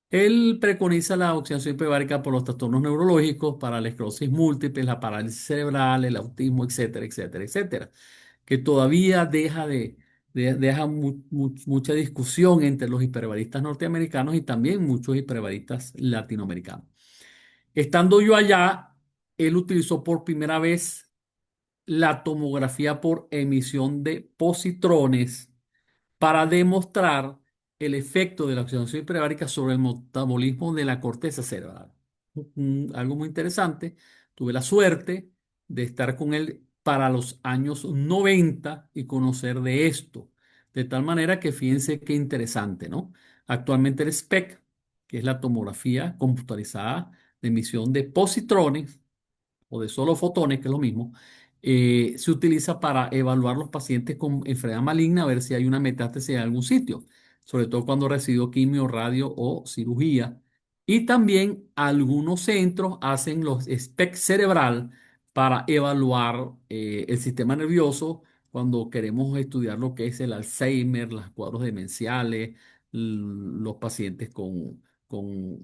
Él preconiza la oxidación hiperbárica por los trastornos neurológicos, para la esclerosis múltiple, la parálisis cerebral, el autismo, etcétera, etcétera, etcétera, que todavía deja mucha discusión entre los hiperbaristas norteamericanos y también muchos hiperbaristas latinoamericanos. Estando yo allá, él utilizó por primera vez la tomografía por emisión de positrones para demostrar el efecto de la oxidación hiperbárica sobre el metabolismo de la corteza cerebral. Algo muy interesante. Tuve la suerte de estar con él para los años 90 y conocer de esto. De tal manera que fíjense qué interesante, ¿no? Actualmente el SPEC, que es la tomografía computarizada de emisión de positrones, o de solo fotones, que es lo mismo, se utiliza para evaluar los pacientes con enfermedad maligna, a ver si hay una metástasis en algún sitio, sobre todo cuando recibió quimio, radio o cirugía. Y también algunos centros hacen los SPEC cerebral para evaluar el sistema nervioso cuando queremos estudiar lo que es el Alzheimer, los cuadros demenciales, los pacientes con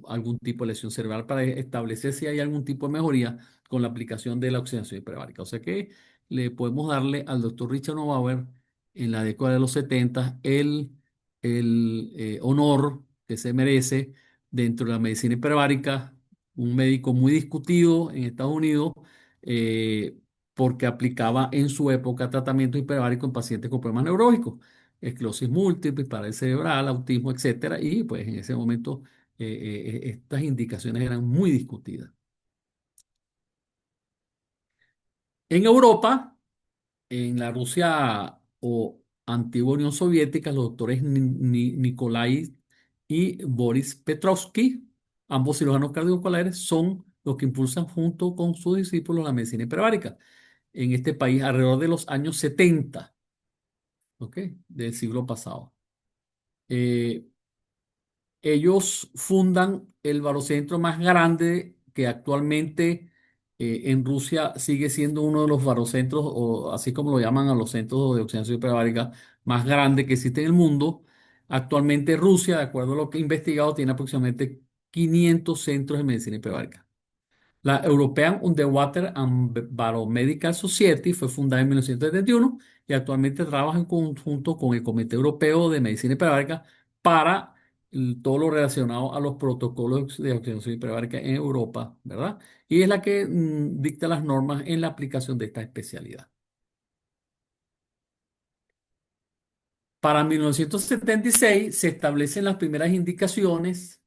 algún tipo de lesión cerebral para establecer si hay algún tipo de mejoría con la aplicación de la oxidación hiperbárica. O sea que le podemos darle al doctor Richard Neubauer en la década de los 70 el honor que se merece dentro de la medicina hiperbárica, un médico muy discutido en Estados Unidos, eh, porque aplicaba en su época tratamiento hiperbárico en pacientes con problemas neurológicos, esclerosis múltiple, parálisis cerebral, autismo, etcétera, y pues en ese momento estas indicaciones eran muy discutidas. En Europa, en la Rusia o antigua Unión Soviética, los doctores Nikolai y Boris Petrovsky, ambos cirujanos cardiovasculares, son los que impulsan junto con sus discípulos la medicina hiperbárica en este país alrededor de los años 70, ¿ok? Del siglo pasado. Eh, Ellos fundan el barocentro más grande que actualmente en Rusia sigue siendo uno de los barocentros, o así como lo llaman a los centros de oxidación hiperbárica más grandes que existen en el mundo. Actualmente Rusia, de acuerdo a lo que he investigado, tiene aproximadamente 500 centros de medicina hiperbárica. La European Underwater and Baromedical Society fue fundada en 1971 y actualmente trabaja en conjunto con el Comité Europeo de Medicina Hiperbárica para todo lo relacionado a los protocolos de oxidación hiperbárica en Europa, ¿verdad? Y es la que dicta las normas en la aplicación de esta especialidad. Para 1976 se establecen las primeras indicaciones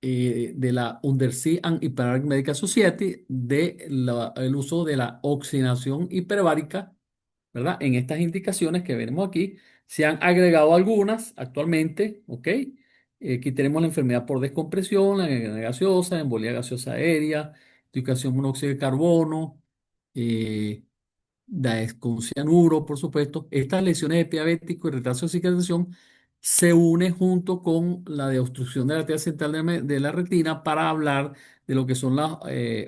de la Undersea and Hyperbaric Medical Society el uso de la oxidación hiperbárica, ¿verdad? En estas indicaciones que veremos aquí, se han agregado algunas actualmente, ¿ok? Aquí tenemos la enfermedad por descompresión, la anemia gaseosa, embolia gaseosa aérea, intoxicación monóxido de carbono, eh, con cianuro, por supuesto. Estas lesiones de diabético y retraso de cicatrización se une junto con la de obstrucción de la arteria central de la retina para hablar de lo que son las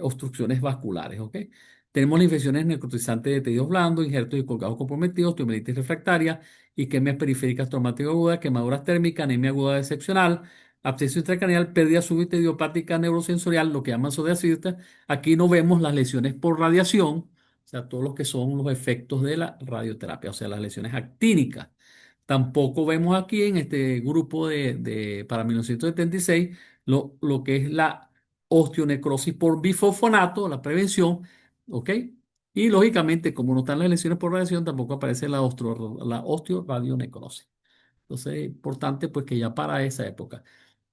obstrucciones vasculares, ¿ok? Tenemos las infecciones necrotizantes de tejidos blandos, injertos y colgados comprometidos, osteomelitis refractaria, isquemias periféricas traumáticas agudas, quemaduras térmicas, anemia aguda excepcional, absceso intracraneal, pérdida súbita idiopática neurosensorial, lo que llaman psoriasis. Aquí no vemos las lesiones por radiación, o sea, todos los que son los efectos de la radioterapia, o sea, las lesiones actínicas. Tampoco vemos aquí en este grupo para 1976 lo que es la osteonecrosis por bifosfonato, la prevención, ¿ok? Y lógicamente, como no están las lesiones por radiación, tampoco aparece la osteoradionecrosis. Entonces, es importante pues que ya para esa época.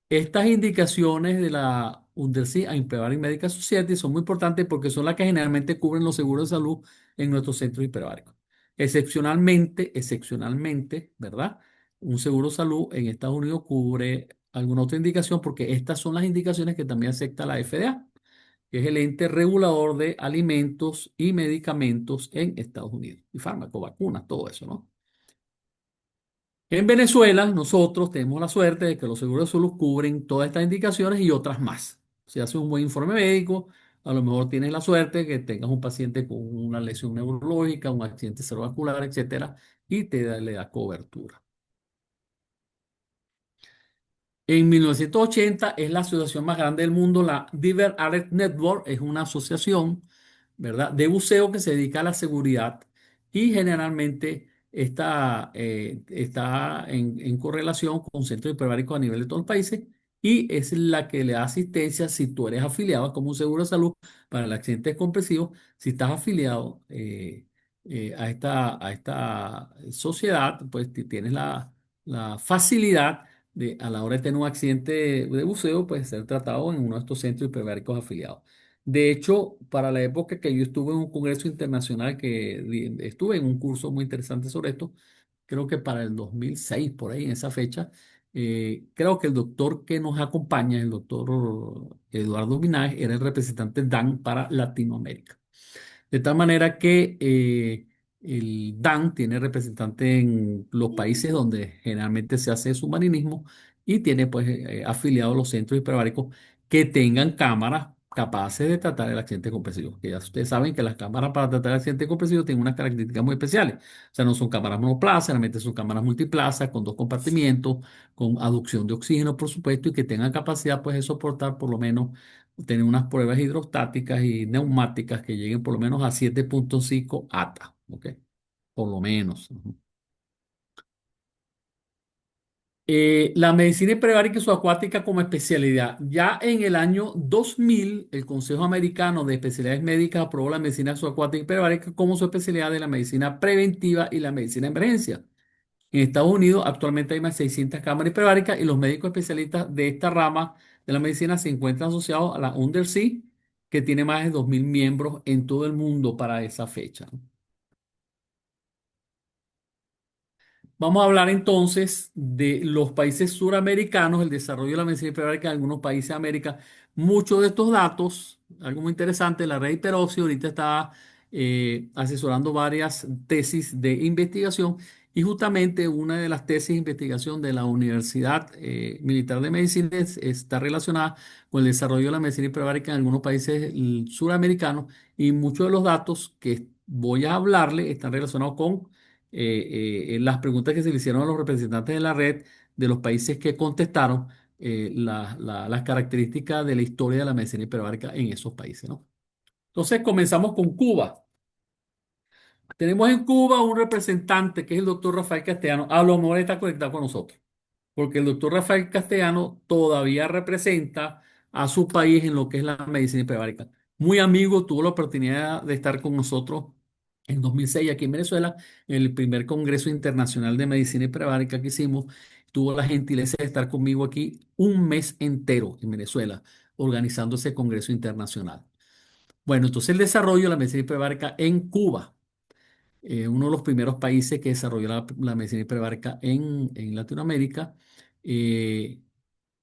Estas indicaciones de la Undersea and Hyperbaric Medical Society son muy importantes porque son las que generalmente cubren los seguros de salud en nuestros centros hiperbáricos. Excepcionalmente, ¿verdad? Un seguro de salud en Estados Unidos cubre alguna otra indicación porque estas son las indicaciones que también acepta la FDA, que es el ente regulador de alimentos y medicamentos en Estados Unidos. Y fármacos, vacunas, todo eso, ¿no? En Venezuela, nosotros tenemos la suerte de que los seguros de salud cubren todas estas indicaciones y otras más. Si haces un buen informe médico, a lo mejor tienes la suerte de que tengas un paciente con una lesión neurológica, un accidente cerebrovascular, etcétera, y le da cobertura. En 1980 es la asociación más grande del mundo, la Diver Alert Network, es una asociación, ¿verdad?, de buceo que se dedica a la seguridad y generalmente está en correlación con centros hiperbáricos a nivel de todos los países y es la que le da asistencia si tú eres afiliado como un seguro de salud para el accidente compresivo, si estás afiliado a esta sociedad, pues tienes la facilidad a la hora de tener un accidente de buceo, pues ser tratado en uno de estos centros hiperbáricos afiliados. De hecho, para la época que yo estuve en un congreso internacional, estuve en un curso muy interesante sobre esto, creo que para el 2006, por ahí, en esa fecha, creo que el doctor que nos acompaña, el doctor Eduardo Minaj, era el representante DAN para Latinoamérica. De tal manera que el DAN tiene representante en los países donde generalmente se hace submarinismo y tiene pues afiliados los centros hiperbáricos que tengan cámaras capaces de tratar el accidente compresivo. Que ya ustedes saben que las cámaras para tratar el accidente compresivo tienen unas características muy especiales. O sea, no son cámaras monoplaza, realmente son cámaras multiplaza con dos compartimientos, con aducción de oxígeno, por supuesto, y que tengan capacidad pues de soportar por lo menos tener unas pruebas hidrostáticas y neumáticas que lleguen por lo menos a 7.5 ATA, ¿ok? Por lo menos. Ujú. La medicina hiperbárica y subacuática como especialidad. Ya en el año 2000, el Consejo Americano de Especialidades Médicas aprobó la medicina subacuática hiperbárica como su especialidad de la medicina preventiva y la medicina de emergencia. En Estados Unidos actualmente hay más de 600 cámaras hiperbáricas y los médicos especialistas de esta rama de la medicina se encuentran asociados a la Undersea, que tiene más de 2.000 miembros en todo el mundo para esa fecha. Vamos a hablar entonces de los países suramericanos, el desarrollo de la medicina hiperbárica en algunos países de América. Muchos de estos datos, algo muy interesante, la red Hiperoxi ahorita está asesorando varias tesis de investigación y justamente una de las tesis de investigación de la Universidad Militar de Medicina está relacionada con el desarrollo de la medicina hiperbárica en algunos países suramericanos y muchos de los datos que voy a hablarle están relacionados con las preguntas que se le hicieron a los representantes de la red de los países que contestaron las características de la historia de la medicina hiperbárica en esos países, ¿no? Entonces comenzamos con Cuba. Tenemos en Cuba un representante que es el doctor Rafael Castellano. A lo mejor está conectado con nosotros porque el doctor Rafael Castellano todavía representa a su país en lo que es la medicina hiperbárica. Muy amigo, tuvo la oportunidad de estar con nosotros en 2006 aquí en Venezuela, en el primer Congreso Internacional de Medicina Hiperbárica que hicimos. Tuvo la gentileza de estar conmigo aquí un mes entero en Venezuela, organizando ese Congreso Internacional. Bueno, entonces el desarrollo de la medicina hiperbárica en Cuba, uno de los primeros países que desarrolló la medicina hiperbárica en Latinoamérica. eh,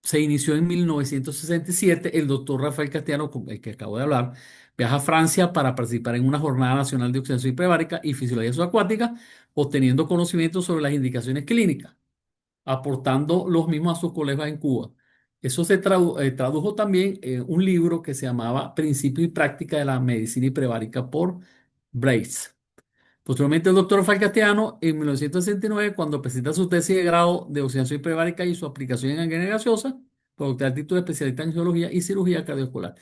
Se inició en 1967. El doctor Rafael Castellano, con el que acabo de hablar, viaja a Francia para participar en una jornada nacional de oxigenación hiperbárica y fisiología subacuática, obteniendo conocimientos sobre las indicaciones clínicas. aportando los mismos a sus colegas en Cuba. Eso se tradujo también en un libro que se llamaba Principio y Práctica de la Medicina Hiperbárica por Brace. Posteriormente, el doctor Falcastiano, en 1969, cuando presenta su tesis de grado de oxidación hiperbárica y su aplicación en gangrena gaseosa, por obtener el título de especialista en geología y cirugía cardiovascular.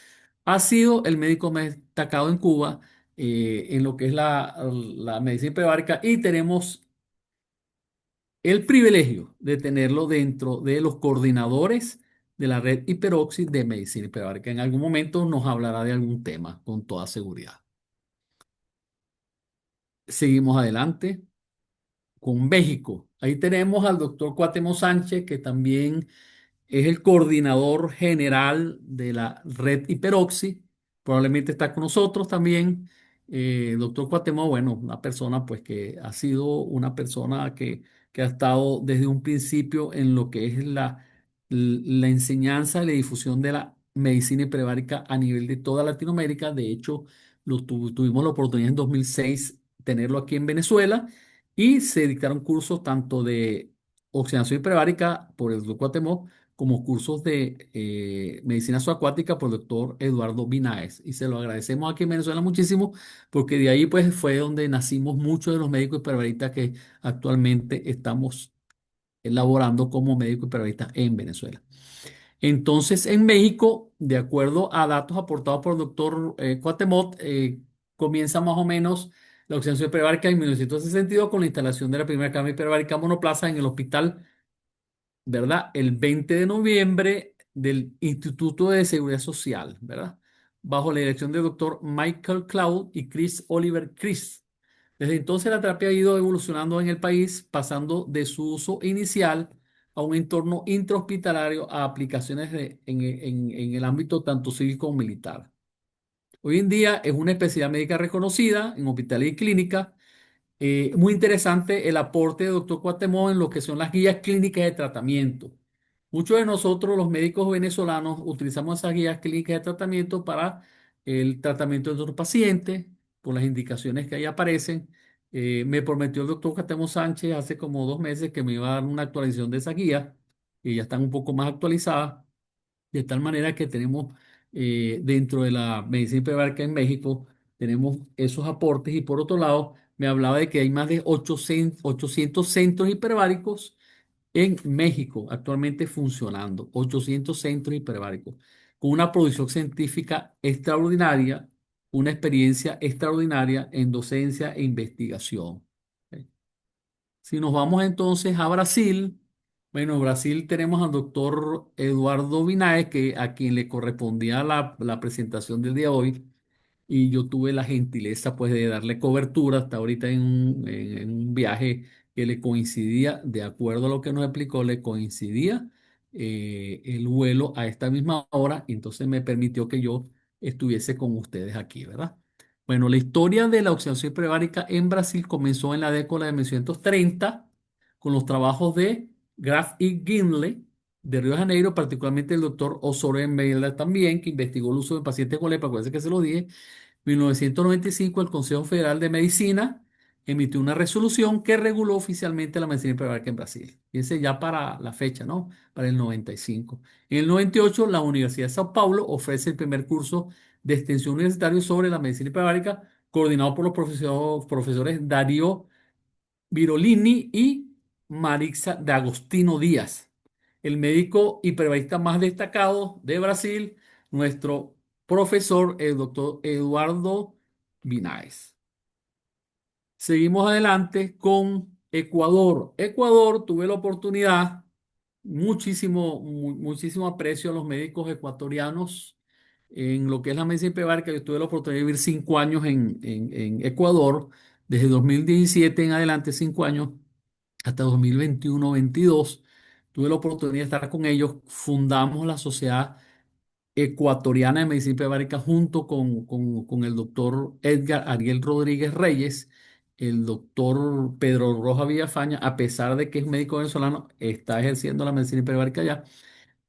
Ha sido el médico más destacado en Cuba en lo que es la medicina hiperbárica y tenemos el privilegio de tenerlo dentro de los coordinadores de la red Hiperoxi de medicina hiperbárica. En algún momento nos hablará de algún tema, con toda seguridad. Seguimos adelante con México. Ahí tenemos al doctor Cuauhtémoc Sánchez, que también es el coordinador general de la red Hiperoxi. Probablemente está con nosotros también. Doctor Cuauhtémoc, bueno, una persona pues que ha sido una persona que ha estado desde un principio en lo que es la enseñanza y la difusión de la medicina hiperbárica a nivel de toda Latinoamérica. De hecho, tuvimos la oportunidad en 2006 tenerlo aquí en Venezuela y se dictaron cursos tanto de oxigenación hiperbárica por el doctor Cuauhtémoc como cursos de medicina subacuática por el doctor Eduardo Binaes. Y se lo agradecemos aquí en Venezuela muchísimo porque de ahí pues fue donde nacimos muchos de los médicos hiperbaristas que actualmente estamos elaborando como médicos hiperbaristas en Venezuela. Entonces, en México, de acuerdo a datos aportados por el doctor Cuauhtémoc, comienza más o menos la oxigenación hiperbárica en 1962 con la instalación de la primera cámara hiperbárica monoplaza en el hospital, ¿verdad? El 20 de noviembre del Instituto de Seguridad Social, ¿verdad? Bajo la dirección del doctor Michael Cloud y Chris Oliver Chris. Desde entonces la terapia ha ido evolucionando en el país, pasando de su uso inicial a un entorno intrahospitalario a aplicaciones en el ámbito tanto civil como militar. Hoy en día es una especialidad médica reconocida en hospitales y clínicas. Muy interesante el aporte de doctor Cuauhtémoc en lo que son las guías clínicas de tratamiento. Muchos de nosotros, los médicos venezolanos, utilizamos esas guías clínicas de tratamiento para el tratamiento de nuestros pacientes, por las indicaciones que ahí aparecen. Me prometió el doctor Cuauhtémoc Sánchez hace como 2 meses que me iba a dar una actualización de esas guías, y ya están un poco más actualizadas. De tal manera que tenemos dentro de la medicina hiperbárica en México, tenemos esos aportes y por otro lado, me hablaba de que hay más de 800 centros hiperbáricos en México actualmente funcionando, 800 centros hiperbáricos, con una producción científica extraordinaria, una experiencia extraordinaria en docencia e investigación. Si nos vamos entonces a Brasil, bueno, en Brasil tenemos al doctor Eduardo Vinaes, que a quien le correspondía la presentación del día de hoy, y yo tuve la gentileza pues de darle cobertura hasta ahorita en un viaje que le coincidía, de acuerdo a lo que nos explicó, le coincidía el vuelo a esta misma hora, y entonces me permitió que yo estuviese con ustedes aquí, ¿verdad? Bueno, la historia de la oxidación hiperbárica en Brasil comenzó en la década de 1930 con los trabajos de Graf y Gimle de Río de Janeiro, particularmente el doctor Osorio Meila también, que investigó el uso de pacientes con lepra, acuérdense que se lo dije. 1995, el Consejo Federal de Medicina emitió una resolución que reguló oficialmente la medicina hiperbárica en Brasil. Fíjense ya para la fecha, ¿no? Para el 95. En el 98, la Universidad de Sao Paulo ofrece el primer curso de extensión universitario sobre la medicina hiperbárica, coordinado por los profesores Darío Virolini y Marixa de Agostino Díaz, el médico hiperbarista más destacado de Brasil, nuestro profesor, el doctor Eduardo Binaes. Seguimos adelante con Ecuador. Ecuador, tuve la oportunidad, muchísimo aprecio a los médicos ecuatorianos en lo que es la medicina hiperbárica. Yo tuve la oportunidad de vivir 5 años en Ecuador, desde 2017 en adelante, 5 años hasta 2021-22. Tuve la oportunidad de estar con ellos. Fundamos la Sociedad Ecuatoriana de Medicina Hiperbárica junto con el doctor Edgar Ariel Rodríguez Reyes, el doctor Pedro Roja Villafaña, a pesar de que es médico venezolano, está ejerciendo la medicina hiperbárica allá.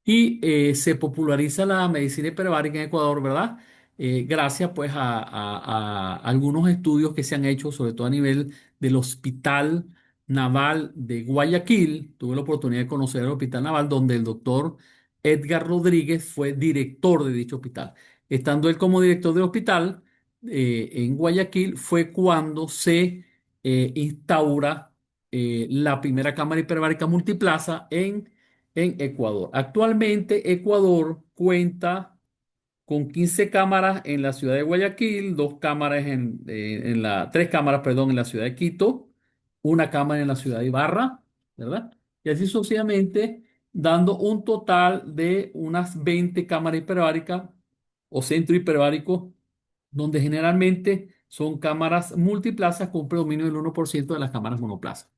Y se populariza la medicina hiperbárica en Ecuador, ¿verdad? Gracias pues a algunos estudios que se han hecho, sobre todo a nivel del hospital Naval de Guayaquil. Tuve la oportunidad de conocer el Hospital Naval, donde el doctor Edgar Rodríguez fue director de dicho hospital. Estando él como director del hospital en Guayaquil, fue cuando se instaura la primera cámara hiperbárica multiplaza en Ecuador. Actualmente, Ecuador cuenta con 15 cámaras en la ciudad de Guayaquil, tres cámaras, perdón, en la ciudad de Quito, una cámara en la ciudad de Ibarra, ¿verdad? Y así sucesivamente, dando un total de unas 20 cámaras hiperbáricas o centro hiperbárico, donde generalmente son cámaras multiplazas con predominio del 1% de las cámaras monoplazas.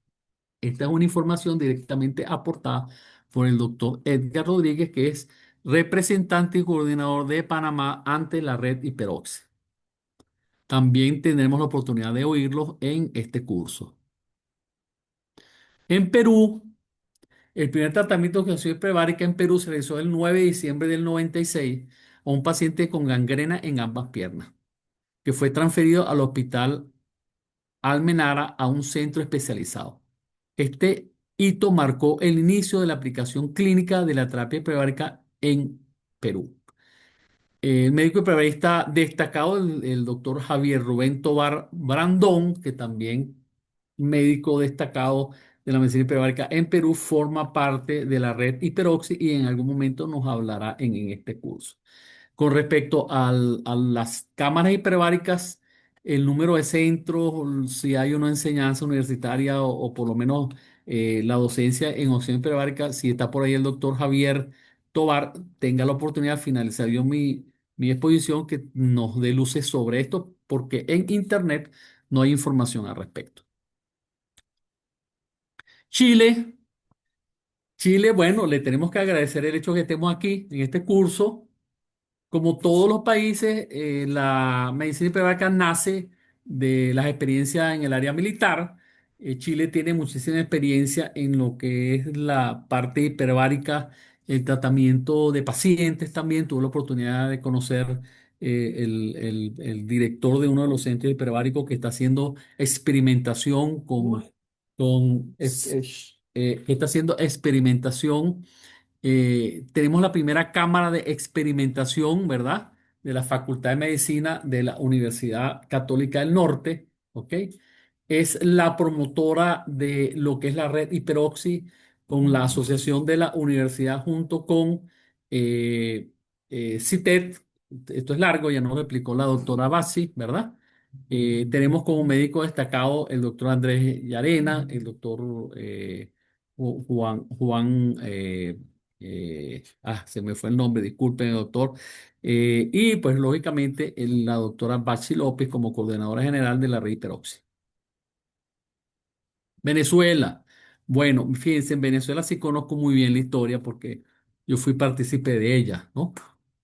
Esta es una información directamente aportada por el doctor Edgar Rodríguez, que es representante y coordinador de Panamá ante la red Hiperoxi. También tendremos la oportunidad de oírlos en este curso. En Perú, el primer tratamiento de oxidación hiperbárica en Perú se realizó el 9 de diciembre del 96 a un paciente con gangrena en ambas piernas, que fue transferido al hospital Almenara a un centro especializado. Este hito marcó el inicio de la aplicación clínica de la terapia hiperbárica en Perú. El médico hiperbarista destacado, el doctor Javier Rubén Tobar Brandón, que también médico destacado de la medicina hiperbárica en Perú, forma parte de la red Hiperoxi y en algún momento nos hablará en este curso. Con respecto a las cámaras hiperbáricas, el número de centros, si hay una enseñanza universitaria o por lo menos la docencia en opción hiperbárica, si está por ahí el doctor Javier Tobar, tenga la oportunidad de finalizar yo mi exposición, que nos dé luces sobre esto, porque en internet no hay información al respecto. Chile, Chile, bueno, le tenemos que agradecer el hecho que estemos aquí en este curso. Como todos los países, la medicina hiperbárica nace de las experiencias en el área militar. Chile tiene muchísima experiencia en lo que es la parte hiperbárica, el tratamiento de pacientes también. Tuve la oportunidad de conocer el director de uno de los centros hiperbáricos que está haciendo experimentación que está haciendo experimentación. Tenemos la primera cámara de experimentación, ¿verdad? De la Facultad de Medicina de la Universidad Católica del Norte, ¿ok? Es la promotora de lo que es la red Hiperoxi con la asociación de la universidad junto con CITED. Esto es largo, ya nos lo explicó la doctora Bassi, ¿verdad? Tenemos como médico destacado el doctor Andrés Llarena, el doctor Juan se me fue el nombre, disculpen, doctor. Y pues lógicamente la doctora Bachi López como coordinadora general de la red Hiperoxi. Venezuela. Bueno, fíjense, en Venezuela sí conozco muy bien la historia porque yo fui partícipe de ella, ¿no?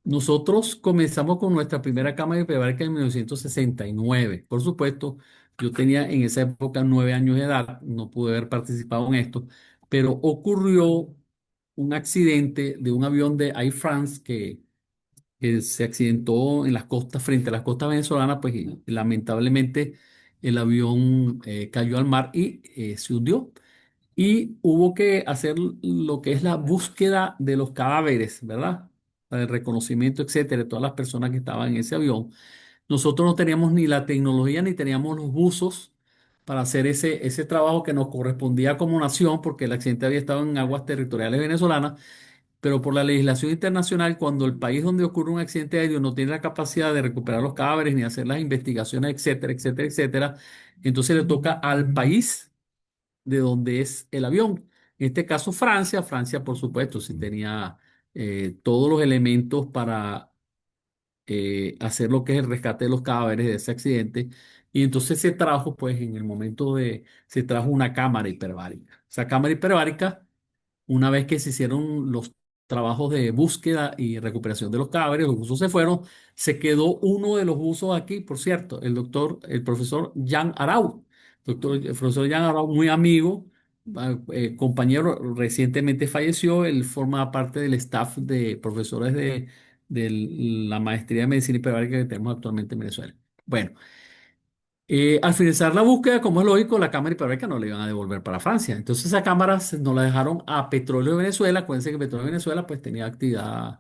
Nosotros comenzamos con nuestra primera cámara hiperbárica en 1969. Por supuesto, yo tenía en esa época 9 años de edad, no pude haber participado en esto, pero ocurrió un accidente de un avión de Air France que se accidentó en las costas, frente a las costas venezolanas, pues y lamentablemente el avión cayó al mar y se hundió. Y hubo que hacer lo que es la búsqueda de los cadáveres, ¿verdad? Para el reconocimiento, etcétera, de todas las personas que estaban en ese avión. Nosotros no teníamos ni la tecnología ni teníamos los buzos para hacer ese trabajo que nos correspondía como nación, porque el accidente había estado en aguas territoriales venezolanas, pero por la legislación internacional, cuando el país donde ocurre un accidente aéreo no tiene la capacidad de recuperar los cadáveres ni hacer las investigaciones, etcétera, etcétera, etcétera, entonces le toca al país de donde es el avión. En este caso, Francia. Francia, por supuesto, sí tenía todos los elementos para hacer lo que es el rescate de los cadáveres de ese accidente. Y entonces se trajo, pues en el momento se trajo una cámara hiperbárica. Esa cámara hiperbárica, una vez que se hicieron los trabajos de búsqueda y recuperación de los cadáveres, los buzos se fueron, se quedó uno de los buzos aquí, por cierto, el profesor Jan Arau. El profesor Jan Arau, muy amigo, compañero, recientemente falleció. Él forma parte del staff de profesores de la maestría de medicina hiperbárica que tenemos actualmente en Venezuela. Bueno, Al finalizar la búsqueda, como es lógico, la cámara hiperbárica no la iban a devolver para Francia. Entonces esa cámara nos la dejaron a Petróleo de Venezuela. Acuérdense que Petróleo de Venezuela pues tenía actividad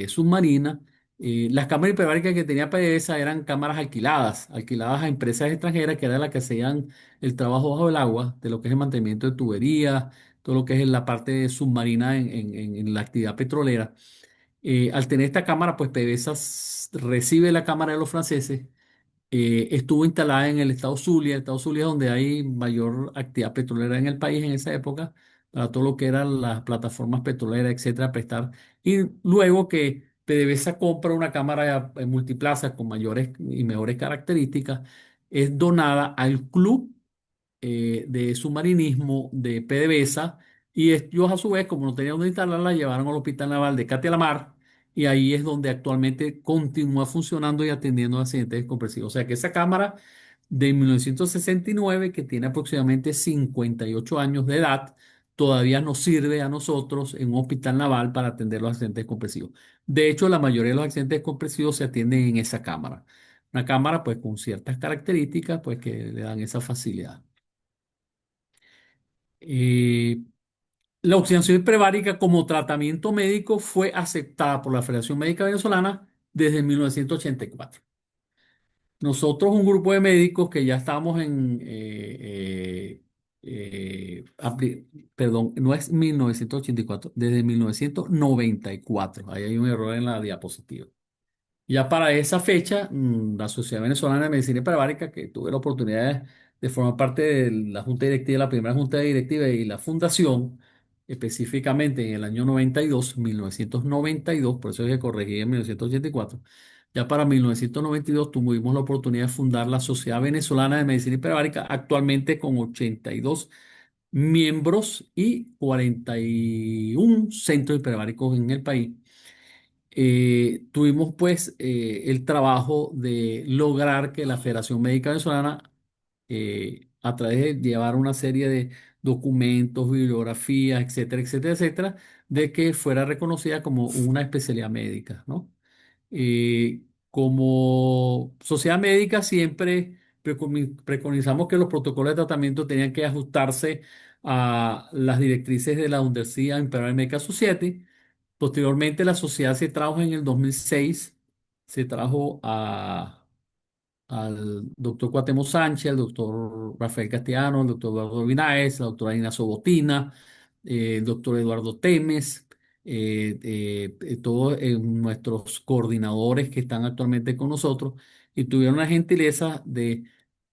submarina. Las cámaras hiperbáricas que tenía PDVSA eran cámaras alquiladas, alquiladas a empresas extranjeras que eran las que hacían el trabajo bajo el agua, de lo que es el mantenimiento de tuberías, todo lo que es la parte submarina en la actividad petrolera. Al tener esta cámara, pues PDVSA recibe la cámara de los franceses. Estuvo instalada en el estado Zulia. El estado Zulia es donde hay mayor actividad petrolera en el país en esa época, para todo lo que eran las plataformas petroleras, etcétera, prestar. Y luego que PDVSA compra una cámara multiplaza con mayores y mejores características, es donada al club de submarinismo de PDVSA, y ellos a su vez, como no tenían donde instalarla, la llevaron al Hospital Naval de Castelamar, y ahí es donde actualmente continúa funcionando y atendiendo accidentes compresivos. O sea que esa cámara de 1969, que tiene aproximadamente 58 años de edad, todavía nos sirve a nosotros en un hospital naval para atender los accidentes compresivos. De hecho, la mayoría de los accidentes compresivos se atienden en esa cámara. Una cámara pues con ciertas características pues que le dan esa facilidad. Eh, la oxidación hiperbárica como tratamiento médico fue aceptada por la Federación Médica Venezolana desde 1984. Nosotros, un grupo de médicos que ya estamos perdón, no es 1984, desde 1994. Ahí hay un error en la diapositiva. Ya para esa fecha, la Sociedad Venezolana de Medicina Hiperbárica, que tuve la oportunidad de formar parte de la Junta Directiva, la primera Junta Directiva y la fundación, específicamente en el año 92, 1992, por eso es que corregí en 1984. Ya para 1992 tuvimos la oportunidad de fundar la Sociedad Venezolana de Medicina Hiperbárica, actualmente con 82 miembros y 41 centros hiperbáricos en el país. Tuvimos pues el trabajo de lograr que la Federación Médica Venezolana, a través de llevar una serie de documentos, bibliografías, etcétera, etcétera, etcétera, de que fuera reconocida como una especialidad médica, ¿no? Como sociedad médica siempre preconizamos que los protocolos de tratamiento tenían que ajustarse a las directrices de la Universidad Imperial Medical Society. Posteriormente, la sociedad se trajo en el 2006, se trajo al doctor Cuauhtémoc Sánchez, al doctor Rafael Castellano, al doctor Eduardo Vinaez, la doctora Ina Sobotina, el doctor Eduardo Temes, todos nuestros coordinadores que están actualmente con nosotros, y tuvieron la gentileza de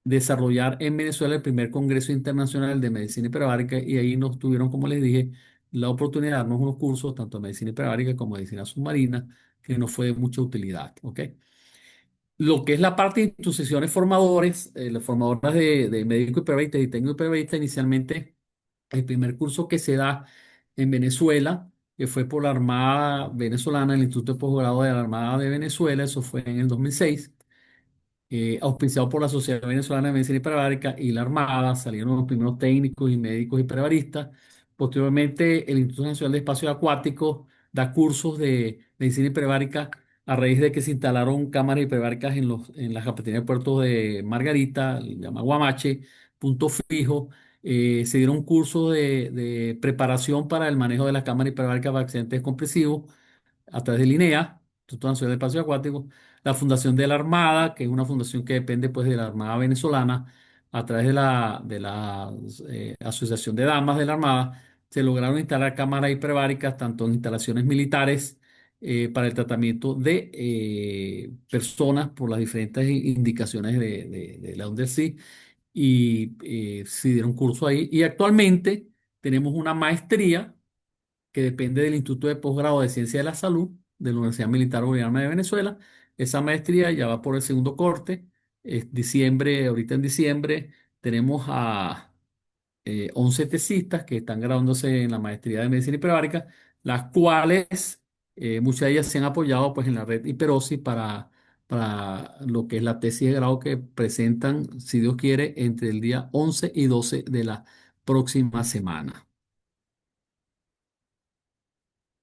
desarrollar en Venezuela el primer Congreso Internacional de Medicina Hiperbárica, y ahí nos tuvieron, como les dije, la oportunidad de darnos unos cursos, tanto de medicina hiperbárica como de medicina submarina, que nos fue de mucha utilidad. ¿Ok? Lo que es la parte de instituciones formadores, las formadoras de médico hiperbarista y técnico hiperbarista, inicialmente el primer curso que se da en Venezuela, que fue por la Armada Venezolana, el Instituto de Posgrado de la Armada de Venezuela, eso fue en el 2006, auspiciado por la Sociedad Venezolana de Medicina Hiperbárica y la Armada. Salieron los primeros técnicos y médicos hiperbaristas. Posteriormente, el Instituto Nacional de Espacios Acuáticos da cursos de medicina hiperbárica a raíz de que se instalaron cámaras hiperbáricas en las capitanías de puertos de Margarita, llama Guamache, Punto Fijo. Se dieron cursos de preparación para el manejo de las cámaras hiperbáricas para accidentes compresivos a través del INEA, Instituto Nacional de Espacio Acuático, la Fundación de la Armada, que es una fundación que depende pues de la Armada Venezolana, a través de la Asociación de Damas de la Armada, se lograron instalar cámaras hiperbáricas tanto en instalaciones militares, para el tratamiento de personas por las diferentes indicaciones de la UNDERCI, y se dieron curso ahí. Y actualmente tenemos una maestría que depende del Instituto de Posgrado de Ciencia de la Salud de la Universidad Militar Bolivariana de Venezuela. Esa maestría ya va por el segundo corte. Es diciembre, ahorita en diciembre tenemos a 11 tesistas que están graduándose en la maestría de medicina hiperbárica, las cuales muchas de ellas se han apoyado pues en la red Hiperosi para lo que es la tesis de grado que presentan, si Dios quiere, entre el día 11 y 12 de la próxima semana.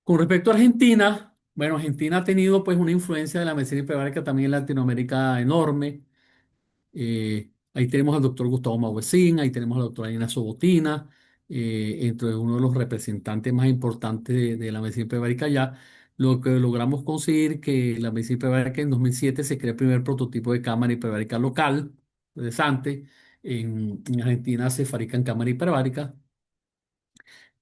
Con respecto a Argentina, bueno, Argentina ha tenido pues una influencia de la medicina hiperbárica también en Latinoamérica enorme. Ahí tenemos al doctor Gustavo Mauvecin, ahí tenemos a la doctora Nina Sobotina, entre uno de los representantes más importantes de la medicina hiperbárica allá. Lo que logramos conseguir que la medicina hiperbárica en 2007 se crea el primer prototipo de cámara hiperbárica local, interesante. En Argentina se fabrican cámaras hiperbáricas.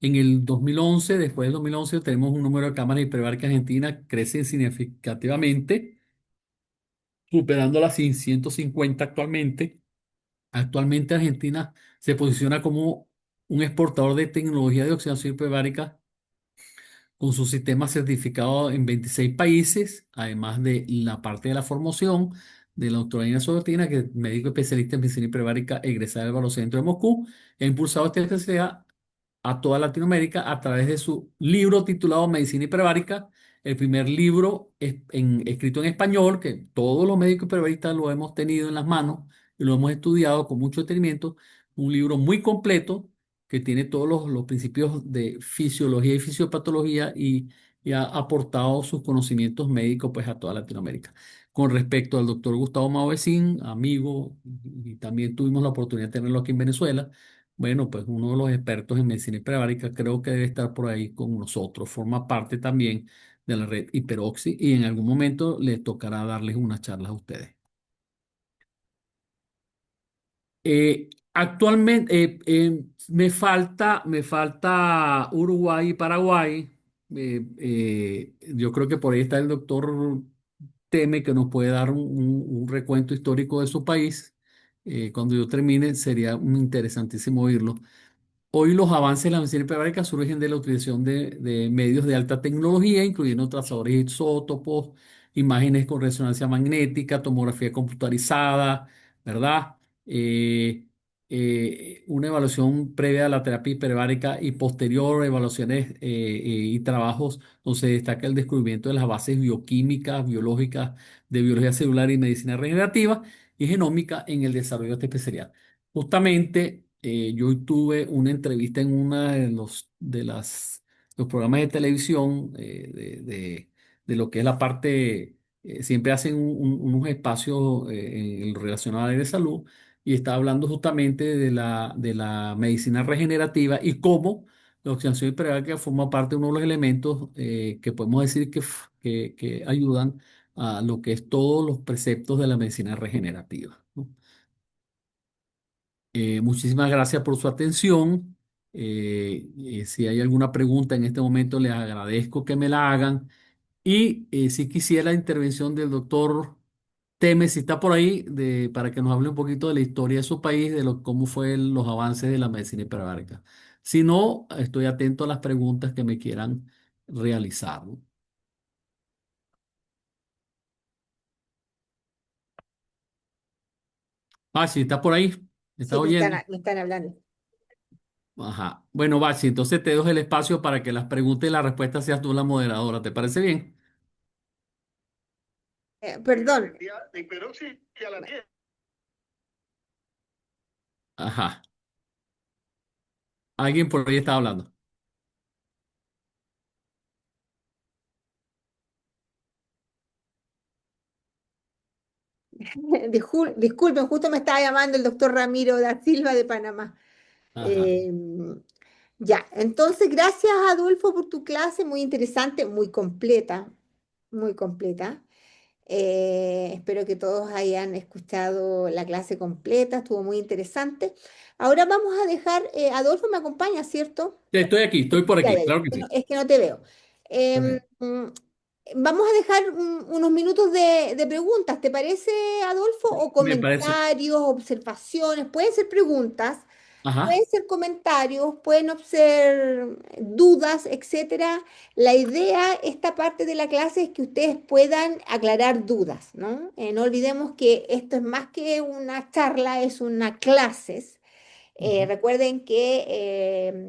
En el 2011, después del 2011, tenemos un número de cámaras hiperbáricas argentinas, crece significativamente, superando las 150 actualmente. Actualmente Argentina se posiciona como un exportador de tecnología de oxidación hiperbárica con su sistema certificado en 26 países, además de la parte de la formación de la doctora Inés Sobertina, que es médico especialista en medicina hiperbárica egresada del Barocentro de Moscú, ha impulsado esta especialidad a toda Latinoamérica a través de su libro titulado Medicina Hiperbárica, el primer libro escrito en español, que todos los médicos hiperbaristas lo hemos tenido en las manos y lo hemos estudiado con mucho detenimiento, un libro muy completo que tiene todos los principios de fisiología y fisiopatología y ha aportado sus conocimientos médicos pues, a toda Latinoamérica. Con respecto al doctor Gustavo Mauvecin, amigo, y también tuvimos la oportunidad de tenerlo aquí en Venezuela. Bueno, pues uno de los expertos en medicina hiperbárica creo que debe estar por ahí con nosotros. Forma parte también de la red Hiperoxi y en algún momento les tocará darles unas charlas a ustedes. Actualmente me falta Uruguay y Paraguay. Yo creo que por ahí está el doctor Teme que nos puede dar un recuento histórico de su país. Cuando yo termine sería interesantísimo oírlo. Hoy los avances de la medicina hiperbárica surgen de la utilización de medios de alta tecnología, incluyendo trazadores de isótopos, imágenes con resonancia magnética, tomografía computarizada, ¿verdad? Eh, una evaluación previa a la terapia hiperbárica y posterior evaluaciones y trabajos donde se destaca el descubrimiento de las bases bioquímicas, biológicas, de biología celular y medicina regenerativa y genómica en el desarrollo de esta especialidad. Justamente, yo tuve una entrevista en una los programas de televisión de lo que es la parte, siempre hacen unos espacios relacionados a la de salud y estaba hablando justamente de la medicina regenerativa y cómo la oxidación hiperbárica forma parte de uno de los elementos que podemos decir que ayudan a lo que es todos los preceptos de la medicina regenerativa, ¿no? Muchísimas gracias por su atención. Si hay alguna pregunta en este momento, les agradezco que me la hagan. Y si quisiera la intervención del doctor Temes, si está por ahí, para que nos hable un poquito de la historia de su país, cómo fue los avances de la medicina hiperbárica. Si no, estoy atento a las preguntas que me quieran realizar, ¿no? Si está por ahí, ¿me está Sí, oyendo? me están hablando. Ajá. Bueno, Bachi, entonces te dejo el espacio para que las preguntas y las respuestas seas tú la moderadora. ¿Te parece bien? Perdón. Ajá. Alguien por ahí está hablando. Disculpen, justo me estaba llamando el doctor Ramiro da Silva de Panamá. Ajá. Eh, ya, entonces gracias Adolfo por tu clase, muy interesante, muy completa, muy completa. Espero que todos hayan escuchado la clase completa, estuvo muy interesante. Ahora vamos a dejar, Adolfo me acompaña, ¿cierto? Ya estoy aquí, estoy por Ya, aquí, ya, ya. claro que sí. Es que no te veo. Ok. Vamos a dejar unos minutos de preguntas, ¿te parece, Adolfo? O Me parece. comentarios, observaciones, pueden ser preguntas, pueden Ajá. ser comentarios, pueden ser dudas, etcétera. La idea, esta parte de la clase, es que ustedes puedan aclarar dudas, ¿no? No olvidemos que esto es más que una charla, es una clase. Ujú, Recuerden que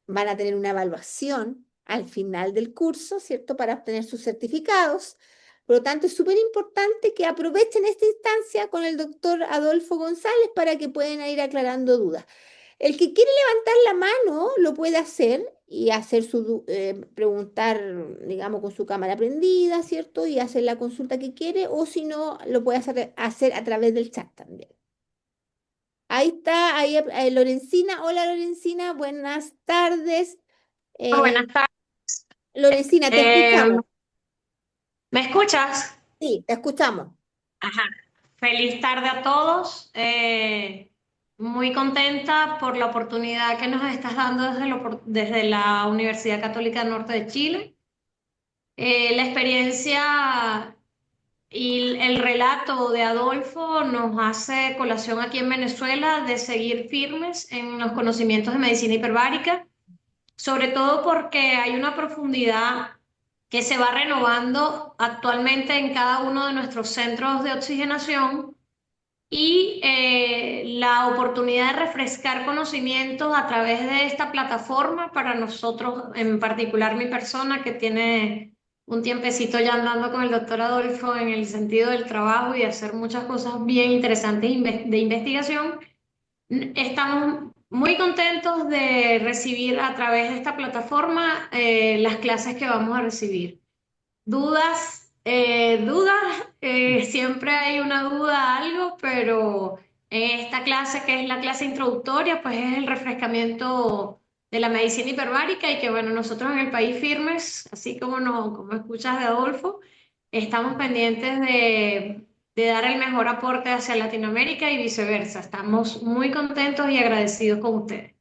van a tener una evaluación al final del curso, ¿cierto? Para obtener sus certificados. Por lo tanto, es súper importante que aprovechen esta instancia con el doctor Adolfo González para que puedan ir aclarando dudas. El que quiere levantar la mano lo puede hacer y hacer preguntar, digamos, con su cámara prendida, ¿cierto? Y hacer la consulta que quiere, o si no, lo puede hacer a través del chat también. ahí está, ahí, Lorencina. Hola Lorencina, buenas tardes. Buenas Eh, tardes. Lorencina, te Eh, escuchamos. ¿Me escuchas? Sí, te escuchamos. Ajá. Feliz tarde a todos. Muy contenta por la oportunidad que nos estás dando desde la Universidad Católica del Norte de Chile. La experiencia y el relato de Adolfo nos hace colación aquí en Venezuela de seguir firmes en los conocimientos de medicina hiperbárica, sobre todo porque hay una profundidad que se va renovando actualmente en cada uno de nuestros centros de oxigenación y la oportunidad de refrescar conocimientos a través de esta plataforma para nosotros, en particular mi persona que tiene un tiempecito ya andando con el doctor Adolfo en el sentido del trabajo y de hacer muchas cosas bien interesantes de investigación. Estamos muy contentos de recibir a través de esta plataforma las clases que vamos a recibir. Siempre hay una duda, algo, pero en esta clase, que es la clase introductoria, pues es el refrescamiento de la medicina hiperbárica y que bueno, nosotros en el país firmes, así como, no, como escuchas de Adolfo, estamos pendientes de dar el mejor aporte hacia Latinoamérica y viceversa. Estamos muy contentos y agradecidos con ustedes.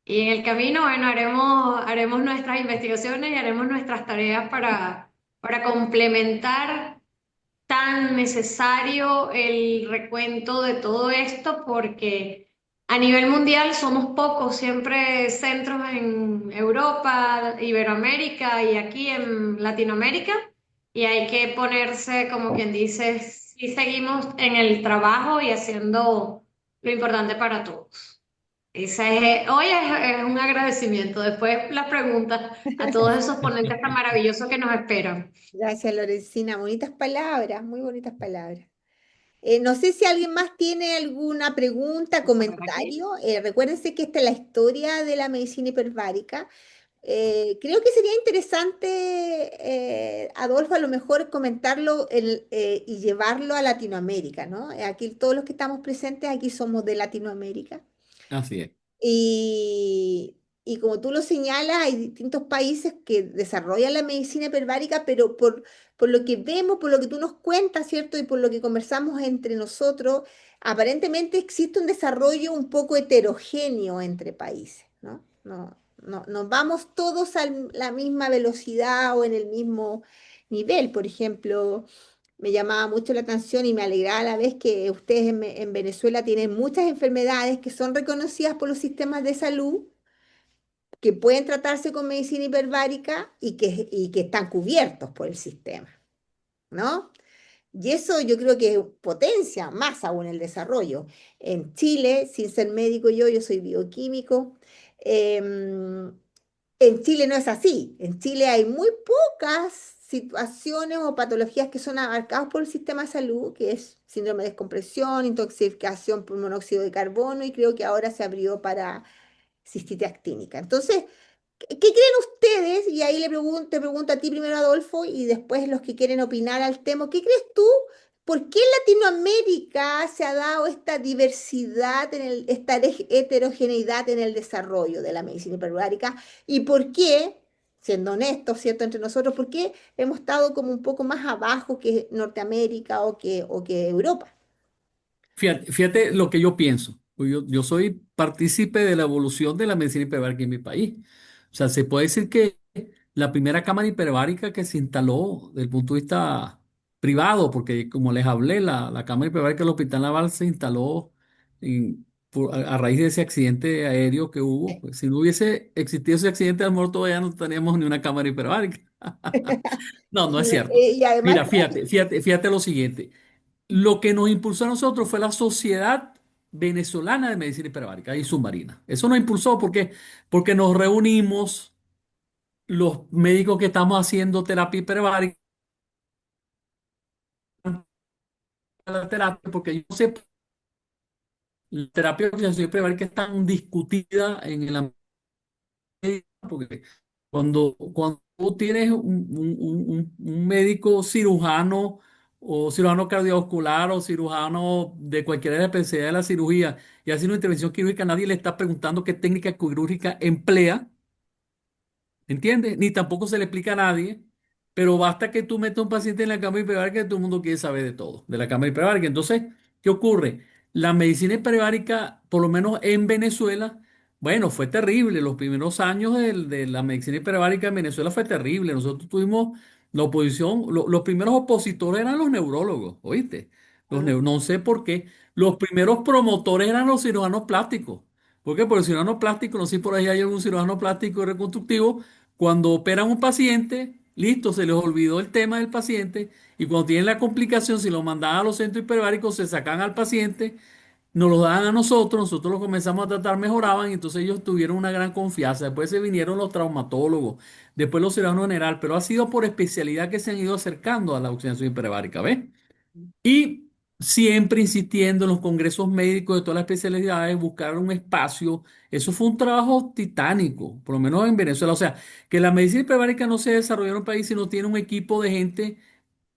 Y en el camino, bueno, haremos nuestras investigaciones y haremos nuestras tareas para complementar tan necesario el recuento de todo esto, porque a nivel mundial somos pocos, siempre centros en Europa, Iberoamérica y aquí en Latinoamérica, y hay que ponerse, como quien dice, si seguimos en el trabajo y haciendo lo importante para todos. Hoy es un agradecimiento. Después las preguntas a todos esos ponentes tan maravillosos que nos esperan. Gracias Lorencina, bonitas palabras, muy bonitas palabras. No sé si alguien más tiene alguna pregunta, Vamos a ver aquí. comentario. Recuérdense que esta es la historia de la medicina hiperbárica. Creo que sería interesante, Adolfo, a lo mejor comentarlo y llevarlo a Latinoamérica, ¿no? Aquí todos los que estamos presentes aquí somos de Latinoamérica. Así es. Y, y como tú lo señalas, hay distintos países que desarrollan la medicina hiperbárica, pero por lo que vemos, por lo que tú nos cuentas, ¿cierto? Y por lo que conversamos entre nosotros, aparentemente existe un desarrollo un poco heterogéneo entre países, ¿no? No vamos todos a la misma velocidad o en el mismo nivel. Por ejemplo, me llamaba mucho la atención y me alegraba a la vez que ustedes en Venezuela tienen muchas enfermedades que son reconocidas por los sistemas de salud, que pueden tratarse con medicina hiperbárica y que están cubiertos por el sistema, ¿no? Y eso yo creo que potencia más aún el desarrollo. En Chile, sin ser médico yo soy bioquímico, em, en Chile no es así. En Chile hay muy pocas situaciones o patologías que son abarcadas por el sistema de salud, que es síndrome de descompresión, intoxicación por monóxido de carbono y creo que ahora se abrió para cistitis actínica. Entonces, ¿qué creen ustedes? Y ahí te pregunto a ti primero, Adolfo, y después los que quieren opinar al tema. ¿Qué crees tú? ¿Por qué en Latinoamérica se ha dado esta diversidad, esta heterogeneidad en el desarrollo de la medicina hiperbárica? ¿Y por qué, siendo honestos, ¿cierto? Entre nosotros, por qué hemos estado como un poco más abajo que Norteamérica o que Europa? Fíjate lo que yo pienso. Yo soy partícipe de la evolución de la medicina hiperbárica en mi país. O sea, se puede decir que la primera cámara hiperbárica que se instaló desde el punto de vista privado, porque como les hablé, la cámara hiperbárica del Hospital Naval se instaló a raíz de ese accidente aéreo que hubo. Pues, si no hubiese existido ese accidente, a lo mejor todavía no teníamos ni una cámara hiperbárica. No, no es cierto. Y además, Mira, fíjate lo siguiente. Lo que nos impulsó a nosotros fue la Sociedad Venezolana de Medicina Hiperbárica y Submarina. Eso nos impulsó porque nos reunimos los médicos que estamos haciendo terapia hiperbárica, la terapia, porque yo sé la terapia de oxigenación hiperbárica es tan discutida en el ambiente, porque cuando tú tienes un médico cirujano o cirujano cardiovascular o cirujano de cualquier especialidad de la cirugía y hace una intervención quirúrgica, nadie le está preguntando qué técnica quirúrgica emplea. ¿Entiendes? Ni tampoco se le explica a nadie, pero basta que tú metas un paciente en la cama hiperbárica y todo el mundo quiere saber de todo, de la cama hiperbárica. Entonces, ¿qué ocurre? La medicina hiperbárica, por lo menos en Venezuela, bueno, fue terrible. Los primeros años de la medicina hiperbárica en Venezuela fue terrible. Nosotros tuvimos la oposición, los primeros opositores eran los neurólogos, ¿oíste? Ah, No sé por qué. Los primeros promotores eran los cirujanos plásticos. ¿Por qué? Porque el cirujano plástico, no sé si por ahí hay algún cirujano plástico reconstructivo, cuando operan un paciente, listo, se les olvidó el tema del paciente y cuando tienen la complicación, si lo mandaban a los centros hiperbáricos, se sacan al paciente, nos lo daban a nosotros lo comenzamos a tratar, mejoraban y entonces ellos tuvieron una gran confianza. Después se vinieron los traumatólogos, después los cirujanos general, pero ha sido por especialidad que se han ido acercando a la oxigenación hiperbárica, ¿ves? Y siempre insistiendo en los congresos médicos de todas las especialidades, buscar un espacio. Eso fue un trabajo titánico, por lo menos en Venezuela. O sea, que la medicina hiperbárica no se desarrolla en un país si no tiene un equipo de gente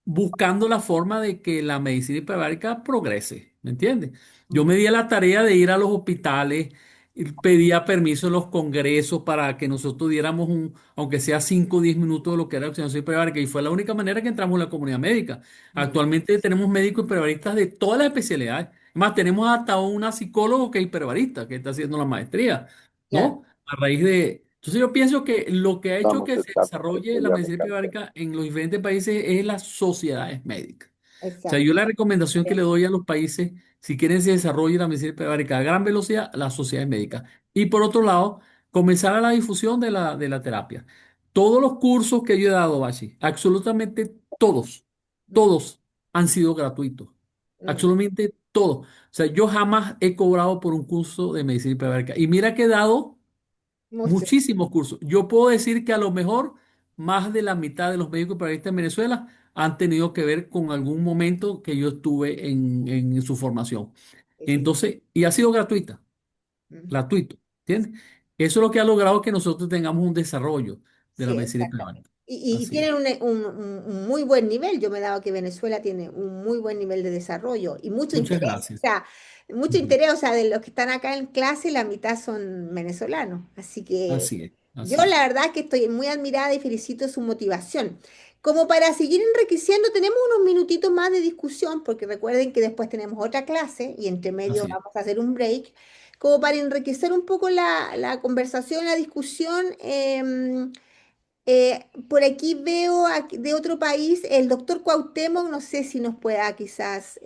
buscando la forma de que la medicina hiperbárica progrese, ¿me entiendes? Yo me mm, di a la tarea de ir a los hospitales, y pedía permiso en los congresos para que nosotros diéramos aunque sea 5 o 10 minutos de lo que era oxigenación hiperbárica, y fue la única manera que entramos en la comunidad médica. mm. Actualmente tenemos médicos hiperbaristas de todas las especialidades. Más, tenemos hasta una psicóloga que es hiperbarista, que está haciendo la maestría, Claro, ¿no? A raíz de... Entonces yo pienso que lo que ha hecho Vamos que a se estar, desarrolle porque la ya me medicina cansé. hiperbárica en los diferentes países es las sociedades médicas. O sea, exacto. yo la recomendación que le doy a los países, si quieren se desarrolle la medicina hiperbárica a gran velocidad, las sociedades médicas. Y por otro lado, comenzar a la difusión de la terapia. Todos los cursos que yo he dado, Bachi, absolutamente todos, Mm, todos han sido gratuitos. mm, Absolutamente todos. O sea, yo jamás he cobrado por un curso de medicina hiperbárica. Y mira que he dado mucho. muchísimos cursos. Yo puedo decir que a lo mejor más de la mitad de los médicos hiperbaritas en Venezuela han tenido que ver con algún momento que yo estuve en su formación. Sí, Entonces, y ha sido gratuita, mm. gratuito, ¿entiendes? Eso es lo que ha logrado que nosotros tengamos un desarrollo de la Sí, medicina exactamente. hiperbárica. Y Así es. tienen un muy buen nivel. Yo me he dado que Venezuela tiene un muy buen nivel de desarrollo y mucho Muchas interés. O gracias. sea, mucho Ujú. interés. O sea, de los que están acá en clase, la mitad son venezolanos. Así que Así es, yo así es. la verdad que estoy muy admirada y felicito su motivación. Como para seguir enriqueciendo, tenemos unos minutitos más de discusión, porque recuerden que después tenemos otra clase y entre medio Así es. vamos a hacer un break, como para enriquecer un poco la conversación, la discusión. Por aquí veo de otro país el doctor Cuauhtémoc, no sé si nos pueda quizás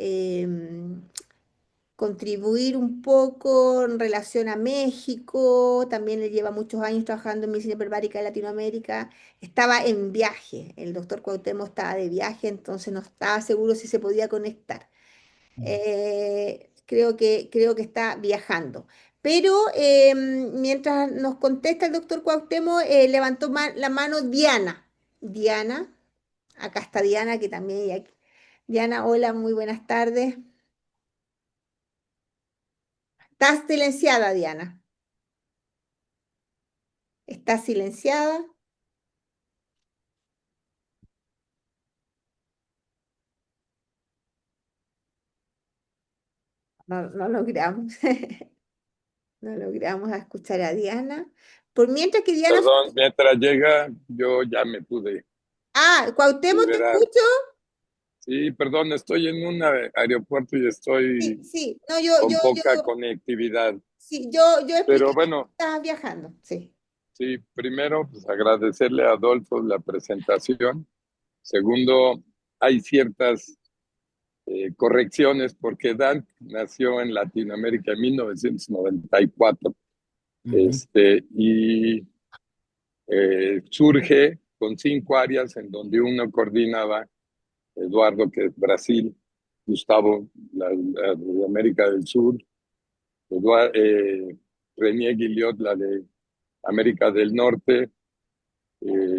contribuir un poco en relación a México, también él lleva muchos años trabajando en medicina hiperbárica en Latinoamérica, estaba en viaje, el doctor Cuauhtémoc estaba de viaje, entonces no estaba seguro si se podía conectar. Creo que está viajando. Pero mientras nos contesta el doctor Cuauhtémoc, levantó la mano Diana. Diana, acá está Diana, que también... Diana, hola, muy buenas tardes. ¿Estás silenciada, Diana? ¿Estás silenciada? No, no logramos. No logramos escuchar a Diana. Por mientras que Diana... Perdón, mientras llega, yo ya me pude Ah, Cuauhtémoc, ¿te liberar. escucho? Sí, perdón, estoy en un aeropuerto y Sí, estoy sí. No, yo, con yo, poca yo, conectividad. sí, yo Pero expliqué que bueno, estabas viajando. Sí. sí, primero, pues agradecerle a Adolfo la presentación. Segundo, hay ciertas correcciones porque Dan nació en Latinoamérica en 1994, Ujú, y surge con 5 áreas en donde uno coordinaba Eduardo, que es Brasil, Gustavo, la de América del Sur, Eduard, René Guilliot, la de América del Norte,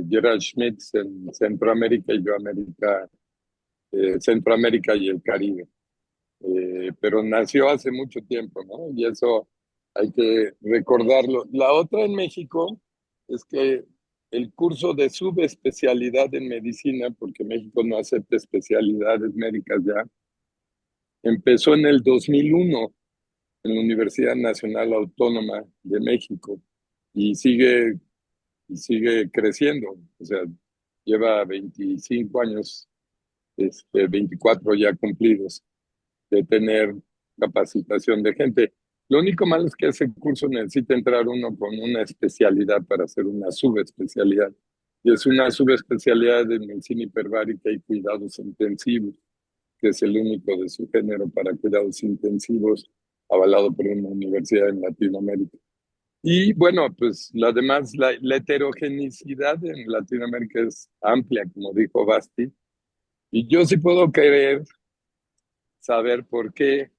Gerald Schmitz en Centroamérica y yo Centroamérica y el Caribe. Pero nació hace mucho tiempo, ¿no? Y eso hay que recordarlo. La otra en México es que el curso de subespecialidad en medicina, porque México no acepta especialidades médicas ya, empezó en el 2001 en la Universidad Nacional Autónoma de México y sigue creciendo. O sea, lleva 25 años, 24 ya cumplidos, de tener capacitación de gente. Lo único malo es que ese curso necesita entrar uno con una especialidad para hacer una subespecialidad. Y es una subespecialidad de medicina hiperbárica y cuidados intensivos, que es el único de su género para cuidados intensivos, avalado por una universidad en Latinoamérica. Y bueno, pues además la heterogeneidad en Latinoamérica es amplia, como dijo Basti, y yo sí puedo querer saber por qué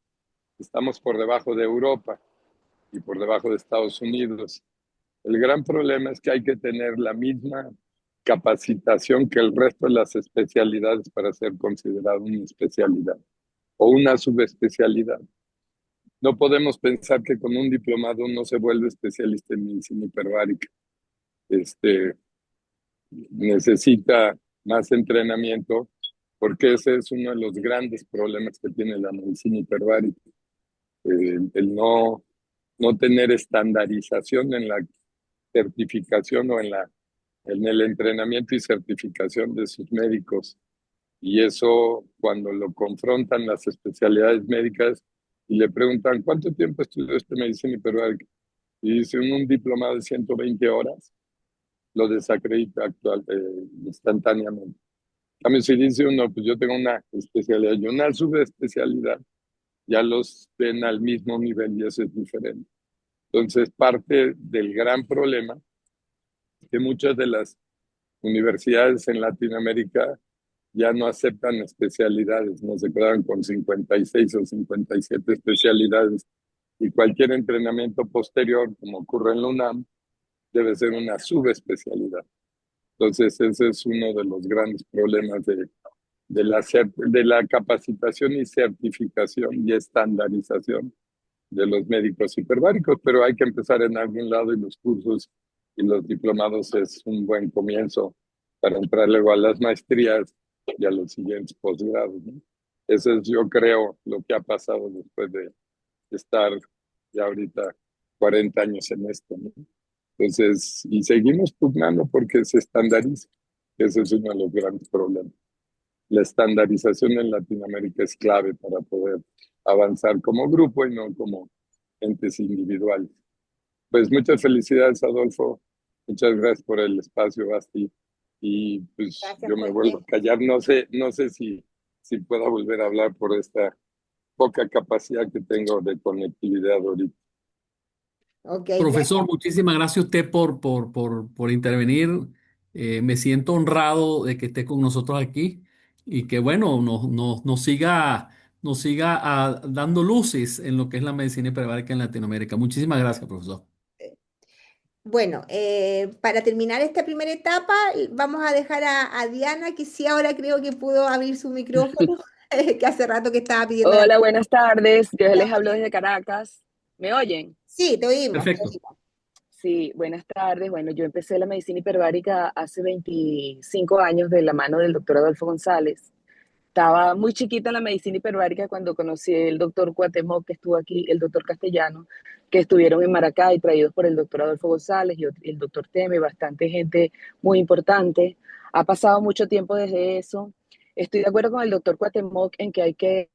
estamos por debajo de Europa y por debajo de Estados Unidos. El gran problema es que hay que tener la misma capacitación que el resto de las especialidades para ser considerado una especialidad o una subespecialidad. No podemos pensar que con un diplomado uno se vuelve especialista en medicina hiperbárica. Este, Necesita más entrenamiento porque ese es uno de los grandes problemas que tiene la medicina hiperbárica. El no tener estandarización en la certificación o en el entrenamiento y certificación de sus médicos. Y eso, cuando lo confrontan las especialidades médicas y le preguntan, ¿cuánto tiempo estudió medicina hiperbárica? Y dice, un diplomado de 120 horas, lo desacredita instantáneamente. A mí si dice uno, pues yo tengo una especialidad y una subespecialidad, ya los ven al mismo nivel y eso es diferente. Entonces, parte del gran problema es que muchas de las universidades en Latinoamérica ya no aceptan especialidades, no se quedan con 56 o 57 especialidades y cualquier entrenamiento posterior, como ocurre en la UNAM, debe ser una subespecialidad. Entonces, ese es uno de los grandes problemas de la capacitación y certificación y estandarización de los médicos hiperbáricos, pero hay que empezar en algún lado y los cursos y los diplomados es un buen comienzo para entrar luego a las maestrías y a los siguientes posgrados, ¿no? Eso es, yo creo, lo que ha pasado después de estar ya ahorita 40 años en esto, ¿no? Entonces, y seguimos pugnando porque se estandariza. Ese es uno de los grandes problemas. La estandarización en Latinoamérica es clave para poder avanzar como grupo y no como entes individuales. Pues muchas felicidades, Adolfo. Muchas gracias por el espacio, Basti. Y pues Gracias, yo me vuelvo José. a callar. No sé si pueda volver a hablar por esta poca capacidad que tengo de conectividad ahorita. Ok, Profesor, gracias. muchísimas gracias a usted por intervenir. Me siento honrado de que esté con nosotros aquí y que, bueno, nos siga dando luces en lo que es la medicina hiperbárica en Latinoamérica. Muchísimas gracias, profesor. Bueno, para terminar esta primera etapa, vamos a dejar a Diana, que sí ahora creo que pudo abrir su micrófono, que hace rato que estaba pidiendo la Hola, buenas tardes. Yo les hablo palabra. desde Caracas. ¿Me oyen? Sí, te oímos, te Perfecto. oímos. Sí, buenas tardes. Bueno, yo empecé la medicina hiperbárica hace 25 años de la mano del doctor Adolfo González. Estaba muy chiquita en la medicina hiperbárica cuando conocí el doctor Cuauhtémoc, que estuvo aquí, el doctor Castellano, que estuvieron en Maracay, traídos por el doctor Adolfo González y el doctor Teme, bastante gente muy importante. Ha pasado mucho tiempo desde eso. Estoy de acuerdo con el doctor Cuauhtémoc en que hay que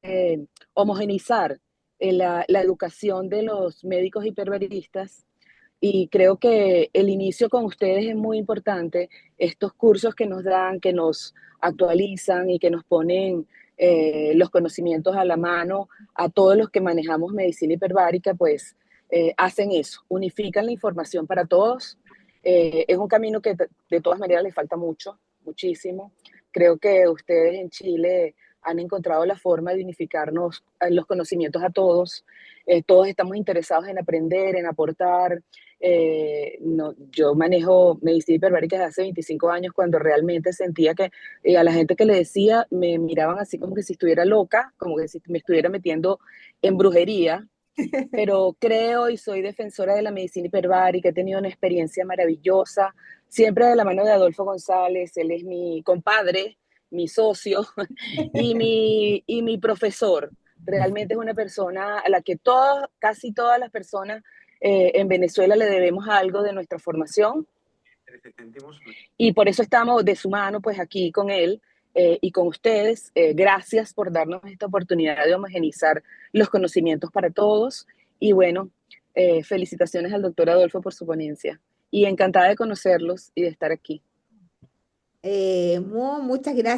homogenizar la educación de los médicos hiperbaristas y creo que el inicio con ustedes es muy importante. Estos cursos que nos dan, que nos actualizan y que nos ponen los conocimientos a la mano a todos los que manejamos medicina hiperbárica, pues hacen eso, unifican la información para todos. Es un camino que de todas maneras les falta mucho, muchísimo. Creo que ustedes en Chile han encontrado la forma de unificarnos los conocimientos a todos. Todos estamos interesados en aprender, en aportar. No, yo manejo medicina hiperbárica desde hace 25 años cuando realmente sentía que a la gente que le decía me miraban así como que si estuviera loca, como que si me estuviera metiendo en brujería. pero creo y soy defensora de la medicina hiperbárica, he tenido una experiencia maravillosa, siempre de la mano de Adolfo González, él es mi compadre, mi socio y mi profesor. Realmente es una persona a la que casi todas las personas en Venezuela le debemos algo de nuestra formación y por eso estamos de su mano pues aquí con él y con ustedes. Gracias por darnos esta oportunidad de homogenizar los conocimientos para todos y bueno, felicitaciones al doctor Adolfo por su ponencia y encantada de conocerlos y de estar aquí. Muchas gracias.